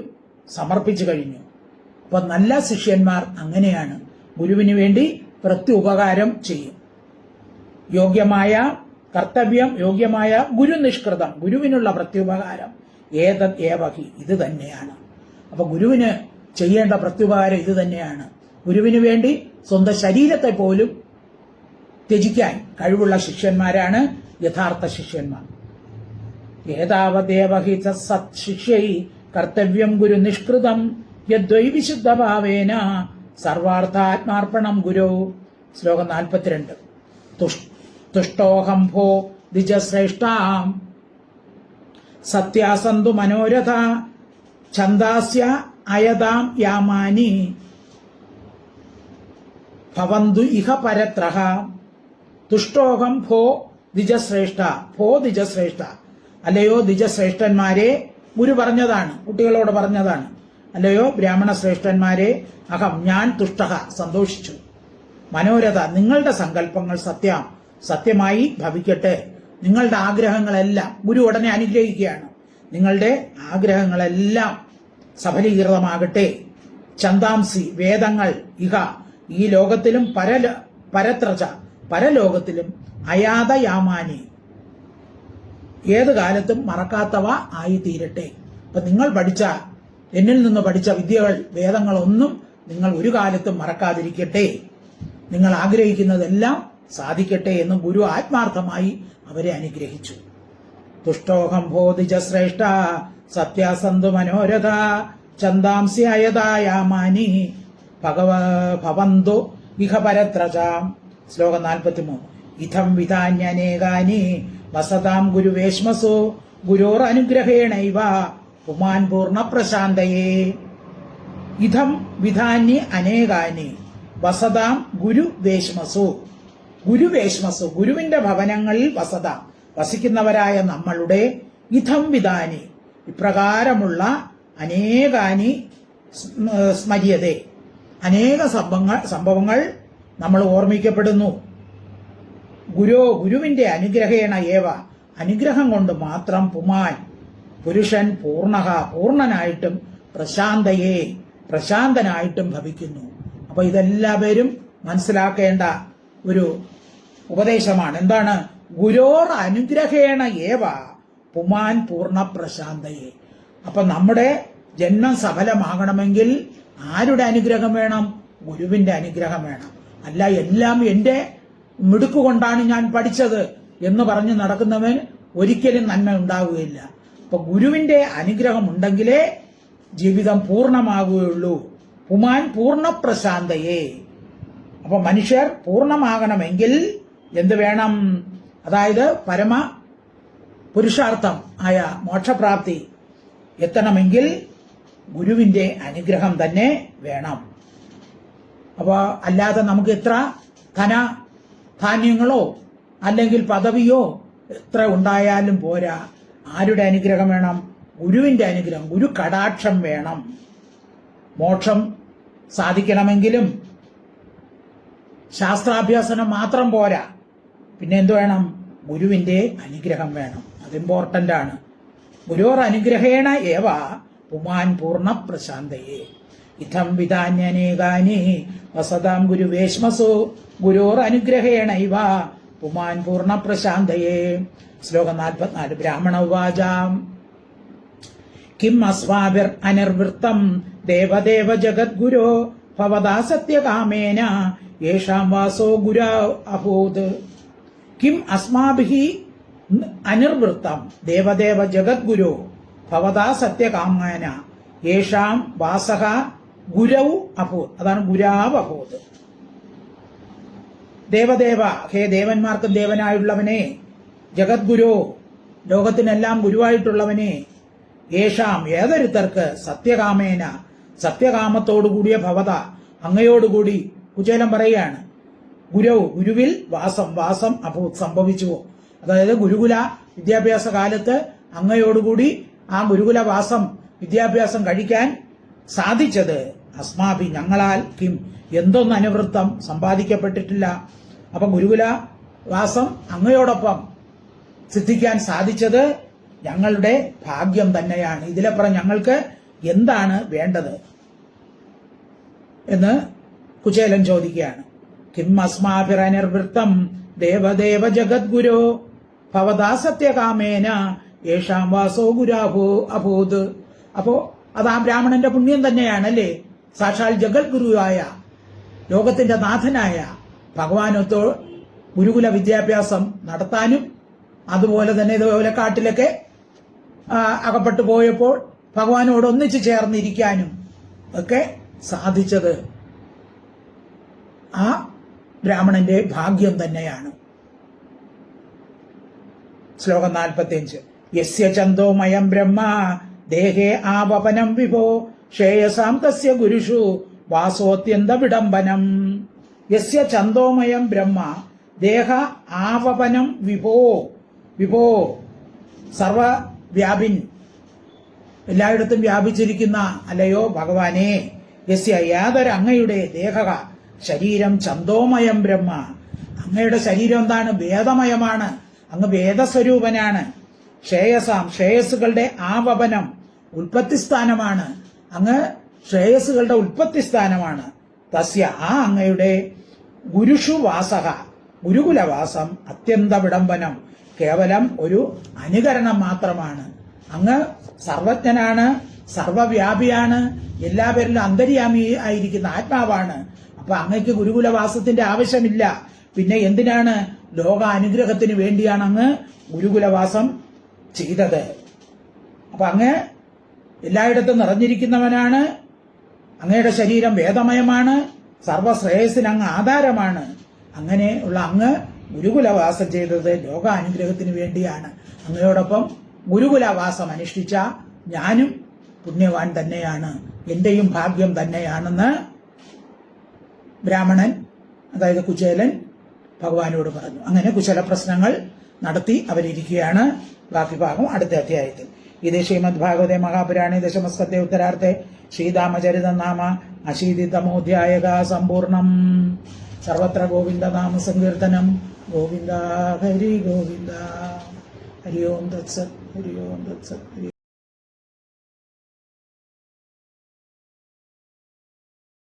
സമർപ്പിച്ചു കഴിഞ്ഞു. അപ്പൊ നല്ല ശിഷ്യന്മാർ അങ്ങനെയാണ്, ഗുരുവിന് വേണ്ടി പ്രത്യുപകാരം ചെയ്യും. യോഗ്യമായ കർത്തവ്യം യോഗ്യമായ ഗുരു നിഷ്കൃതം ഗുരുവിനുള്ള പ്രത്യുപകാരം ഏതത് ഏവഹി ഇത് തന്നെയാണ്. അപ്പൊ ഗുരുവിന് ചെയ്യേണ്ട പ്രത്യുപകാരം ഇത് തന്നെയാണ്. ഗുരുവിന് വേണ്ടി സ്വന്തം ശരീരത്തെ പോലും ത്യജിക്കാൻ കഴിവുള്ള ശിഷ്യന്മാരാണ് യഥാർത്ഥ ശിഷ്യന്മാർ. ഏതാവദേവഹി സത് ശിഷ്യൈ കർത്തവ്യം ഗുരു നിഷ്കൃതം യദ്വൈ വിശുദ്ധഭാവേന സർവാർത്ഥാത്മാർപ്പണം ഗുരോ. ശ്ലോകം 42. തുഷ്ടോഹം ഭോ ദ്വിജശ്രേഷ്ഠാം സത്യാസന്തു മനോരഥ ഛന്ദാസ്യ അയതാം യാമാനി ഭവന്തു ഇഹ പരത്രഹ. തുഷ്ടോഹം ഭോ ദ്വിജശ്രേഷ്ഠ. ഭോ ദ്വിജശ്രേഷ്ഠ, അല്ലയോ ദ്വിജശ്രേഷ്ഠന്മാരെ. ഗുരു പറഞ്ഞതാണ്, കുട്ടികളോട് പറഞ്ഞതാണ്. അല്ലയോ ബ്രാഹ്മണ ശ്രേഷ്ഠന്മാരെ, അഹം ഞാൻ തുഷ്ടഹ സന്തോഷിച്ചു. മനോരഥ നിങ്ങളുടെ സങ്കല്പങ്ങൾ സത്യമായി ഭവിക്കട്ടെ. നിങ്ങളുടെ ആഗ്രഹങ്ങളെല്ലാം ഗുരു ഉടനെ അനുഗ്രഹിക്കുകയാണ്. നിങ്ങളുടെ ആഗ്രഹങ്ങളെല്ലാം സഫലീകൃതമാകട്ടെ. ചന്താംസി വേദങ്ങൾ ഇഹ ഈ ലോകത്തിലും പരത്രച പരലോകത്തിലും അയാതയാമാനി ഏത് കാലത്തും മറക്കാത്തവ ആയിത്തീരട്ടെ. അപ്പൊ നിങ്ങൾ എന്നിൽ നിന്ന് പഠിച്ച വിദ്യകൾ വേദങ്ങളൊന്നും നിങ്ങൾ ഒരു കാലത്തും മറക്കാതിരിക്കട്ടെ. നിങ്ങൾ ആഗ്രഹിക്കുന്നതെല്ലാം സാധിക്കട്ടെ എന്ന് ഗുരു ആത്മാർത്ഥമായി അവരെ അനുഗ്രഹിച്ചു. തുഷ്ടോഹം ബോധിജ ശ്രേഷ്ഠ സത്യാസന്തു മനോരഥ ചന്ദാംസി അയതായാമാനി ഭവന്തു ഇഹ പരത്രചാം. ശ്ലോകം 43. ഇതം വിധാന്യനേകാനി വസതാം ഗുരുവേശ്മസു ഗുരോരനുഗ്രഹേണൈവ പുമാൻ പൂർണ്ണപ്രശാന്തയേ. ഇതം വിധാന്യ അനേകാനി വസതാം ഗുരുവേശ്മസു. ഗുരുവേശ്മസു ഗുരുവിന്റെ ഭവനങ്ങളിൽ വസിക്കുന്നവരായ നമ്മളുടെ ഇതം വിധാനി ഇപ്രകാരമുള്ള അനേകാനി സ്മര്യതേ അനേക സംഭവങ്ങൾ നമ്മൾ ഓർമ്മിക്കപ്പെടുന്നു. ഗുരുവിന്റെ അനുഗ്രഹേണ ഏവ അനുഗ്രഹം കൊണ്ട് മാത്രം പുമാൻ പുരുഷൻ പൂർണ്ണനായിട്ടും പ്രശാന്തനായിട്ടും ഭവിക്കുന്നു. അപ്പൊ ഇതെല്ലാവരും മനസ്സിലാക്കേണ്ട ഒരു ഉപദേശമാണ്. എന്താണ്? ഗുരോർ അനുഗ്രഹേണ ഏവ പുമാൻ പൂർണ്ണ പ്രശാന്തയെ. അപ്പൊ നമ്മുടെ ജന്മം സഫലമാകണമെങ്കിൽ ആരുടെ അനുഗ്രഹം വേണം? ഗുരുവിന്റെ അനുഗ്രഹം വേണം. അല്ല എല്ലാം എന്റെ മിടുക്കുകൊണ്ടാണ് ഞാൻ പഠിച്ചത് എന്ന് പറഞ്ഞ് നടക്കുന്നവൻ ഒരിക്കലും നന്മ ഉണ്ടാവുകയില്ല. അപ്പൊ ഗുരുവിന്റെ അനുഗ്രഹം ഉണ്ടെങ്കിലേ ജീവിതം പൂർണ്ണമാകുകയുള്ളൂ. പുമാൻ പൂർണ്ണ പ്രശാന്തയെ. അപ്പൊ മനുഷ്യർ പൂർണ്ണമാകണമെങ്കിൽ എന്ത് വേണം? അതായത് പുരുഷാർത്ഥം ആയ മോക്ഷപ്രാപ്തി എത്തണമെങ്കിൽ ഗുരുവിന്റെ അനുഗ്രഹം തന്നെ വേണം. അപ്പൊ അല്ലാതെ നമുക്ക് എത്ര ധാന്യങ്ങളോ അല്ലെങ്കിൽ പദവിയോ എത്ര ഉണ്ടായാലും പോരാ. ആരുടെ അനുഗ്രഹം വേണം? ഗുരുവിന്റെ അനുഗ്രഹം, ഗുരു കടാക്ഷം വേണം. മോക്ഷം സാധിക്കണമെങ്കിലും ശാസ്ത്രാഭ്യാസനം മാത്രം പോരാ, പിന്നെ എന്തു വേണം? ഗുരുവിന്റെ അനുഗ്രഹം വേണം. അത് ഇമ്പോർട്ടന്റ് ആണ്. ഗുരോർ അനുഗ്രഹേണ ഏവ പുമാൻ പൂർണ്ണ പ്രശാന്തയെ ഇതം വിധാന്യനേകാനി വസതാം ഗുരുവേശ്മസു ഗുരോർ അനുഗ്രഹേണ ഇവ പുമാൻ പൂർണ്ണ പ്രശാന്തയെ. ശ്ലോകം 44. ബ്രാഹ്മണ ഉവാചാം കിം അസ്മാഭിർ അനിർവൃത്തം ദേവദേവ ജഗദ്ഗുരോ ഭവതാ സത്യകാമേന യേഷാം വാസോ ഗുര അഭൂത്. കിം അസ്മാഭിഹി അനിർവൃത്തം ദേവദേവ ജഗദ്ഗുരോ ഭവതാ സത്യകാമേന യേഷാം വാസഹ ഗുരൗ അഭൂത്. അതാണ് ഗുരാവ് അഭൂത്. ദേവദേവ, ഹേ ദേവന്മാർക്കും ദേവനായുള്ളവനെ, ജഗദ്ഗുരു, ലോകത്തിനെല്ലാം ഗുരുവായിട്ടുള്ളവനെ, യേഷാം ഏതൊരുത്തർക്ക് സത്യകാമേന സത്യകാമത്തോടുകൂടിയ ഭവത അങ്ങയോടുകൂടി, കുചേലൻ പറയുകയാണ്, ഗുരവ് ഗുരുവിൽ വാസം അഭൂത് സംഭവിച്ചുവോ. അതായത് ഗുരുകുല വിദ്യാഭ്യാസ കാലത്ത് അങ്ങയോടുകൂടി ആ ഗുരുകുല വാസം വിദ്യാഭ്യാസം കഴിക്കാൻ സാധിച്ചത് അസ്മാഭി ഞങ്ങളാൽ കിം എന്തൊന്നും അനുവൃത്തം സമ്പാദിക്കപ്പെട്ടിട്ടില്ല. അപ്പൊ ഗുരുകുല വാസം അങ്ങയോടൊപ്പം സിദ്ധിക്കാൻ സാധിച്ചത് ഞങ്ങളുടെ ഭാഗ്യം തന്നെയാണ്. ഇതിലപ്പുറം ഞങ്ങൾക്ക് എന്താണ് വേണ്ടത് എന്ന് കുചേലൻ ചോദിക്കുകയാണ്. കിം അസ്മാഭിരനിർവൃത്തം ദേവദേവ ജഗദ്ഗുരോ ഭവതാ സത്യകാമേന യേഷാം വാസോ ഗുരാഭോ അഭൂത്. അപ്പോ അത് ആ ബ്രാഹ്മണന്റെ പുണ്യം തന്നെയാണ് അല്ലേ. സാക്ഷാൽ ജഗദ്ഗുരുവായ ലോകത്തിന്റെ നാഥനായ ഭഗവാനത്തോ ഗുരുകുല വിദ്യാഭ്യാസം നടത്താനും അതുപോലെ തന്നെ ഇതുപോലെ കാട്ടിലൊക്കെ അകപ്പെട്ടു പോയപ്പോൾ ഭഗവാനോട് ഒന്നിച്ചു ചേർന്നിരിക്കാനും ഒക്കെ സാധിച്ചത് ആ ബ്രാഹ്മണന്റെ ഭാഗ്യം തന്നെയാണ്. ശ്ലോകം 45. യസ്യ ചന്ദോമയം ബ്രഹ്മ ദേഹേ ആവപനം വിഭോ ശ്രേയസാം തസ്യ ഗുരുഷു വാസോത്യന്ത വിഡംബനം. യസ്യ ചന്ദോമയം ബ്രഹ്മ ദേഹ ആവപനം വിഭോ സർവവ്യാപിൻ, എല്ലായിടത്തും വ്യാപിച്ചിരിക്കുന്ന അല്ലയോ ഭഗവാനെ, യസ്യ യാതൊരു അങ്ങയുടെ ദേഹ ശരീരം ചന്ദോമയം ബ്രഹ്മ, അങ്ങയുടെ ശരീരം എന്താണ്? വേദമയമാണ്. അങ്ങ് വേദസ്വരൂപനാണ്. ശ്രേയസാം ശ്രേയസ്സുകളുടെ ആവപനം ഉൽപ്പത്തിസ്ഥാനമാണ്. അങ്ങ് ശ്രേയസ്സുകളുടെ ഉൽപ്പത്തിസ്ഥാനമാണ്. തസ്യ ആ അങ്ങയുടെ ഗുരുഷു വാസഹ ഗുരുകുലവാസം അത്യന്ത വിഡംബനം കേവലം ഒരു അനുകരണം മാത്രമാണ്. അങ്ങ് സർവജ്ഞനാണ്, സർവവ്യാപിയാണ്, എല്ലാവരിലും അന്തര്യാമി ആയിരിക്കുന്ന ആത്മാവാണ്. അപ്പൊ അങ്ങക്ക് ഗുരുകുലവാസത്തിന്റെ ആവശ്യമില്ല. പിന്നെ എന്തിനാണ്? ലോക അനുഗ്രഹത്തിന് വേണ്ടിയാണ് അങ്ങ് ഗുരുകുലവാസം ചെയ്തത്. അപ്പൊ അങ്ങ് എല്ലായിടത്തും നിറഞ്ഞിരിക്കുന്നവനാണ്. അങ്ങയുടെ ശരീരം വേദമയമാണ്. സർവശ്രേയസ്സിന് അങ്ങ് ആധാരമാണ്. അങ്ങനെയുള്ള അങ്ങ് ഗുരുകുലവാസം ചെയ്തത് ലോകാനുഗ്രഹത്തിന് വേണ്ടിയാണ്. അങ്ങയോടൊപ്പം ഗുരുകുലവാസം അനുഷ്ഠിച്ച ഞാനും പുണ്യവാൻ തന്നെയാണ്, എന്റെയും ഭാഗ്യം തന്നെയാണെന്ന് ബ്രാഹ്മണൻ, അതായത് കുചേലൻ ഭഗവാനോട് പറഞ്ഞു. അങ്ങനെ കുശല പ്രശ്നങ്ങൾ നടത്തി അവരിയ്ക്കുകയാണ്. ബാക്കി ഭാഗം അടുത്ത അധ്യായത്തിൽ. ഇത് ശ്രീമദ് ഭാഗവതേ മഹാപുരാണേ ദശമസ്കന്ധേ ഉത്തരാർത്ഥേ ശ്രീരാമചരിതം നാമ അശീതിതമോധ്യായക സമ്പൂർണം. സർവത്ര ഗോവിന്ദനാമ സങ്കീർത്തനം. ഗോവിന്ദ ഹരി ഗോവിന്ദ. ഹരി ഓം തത്സത്. ഹരി ഓം തത്സത്.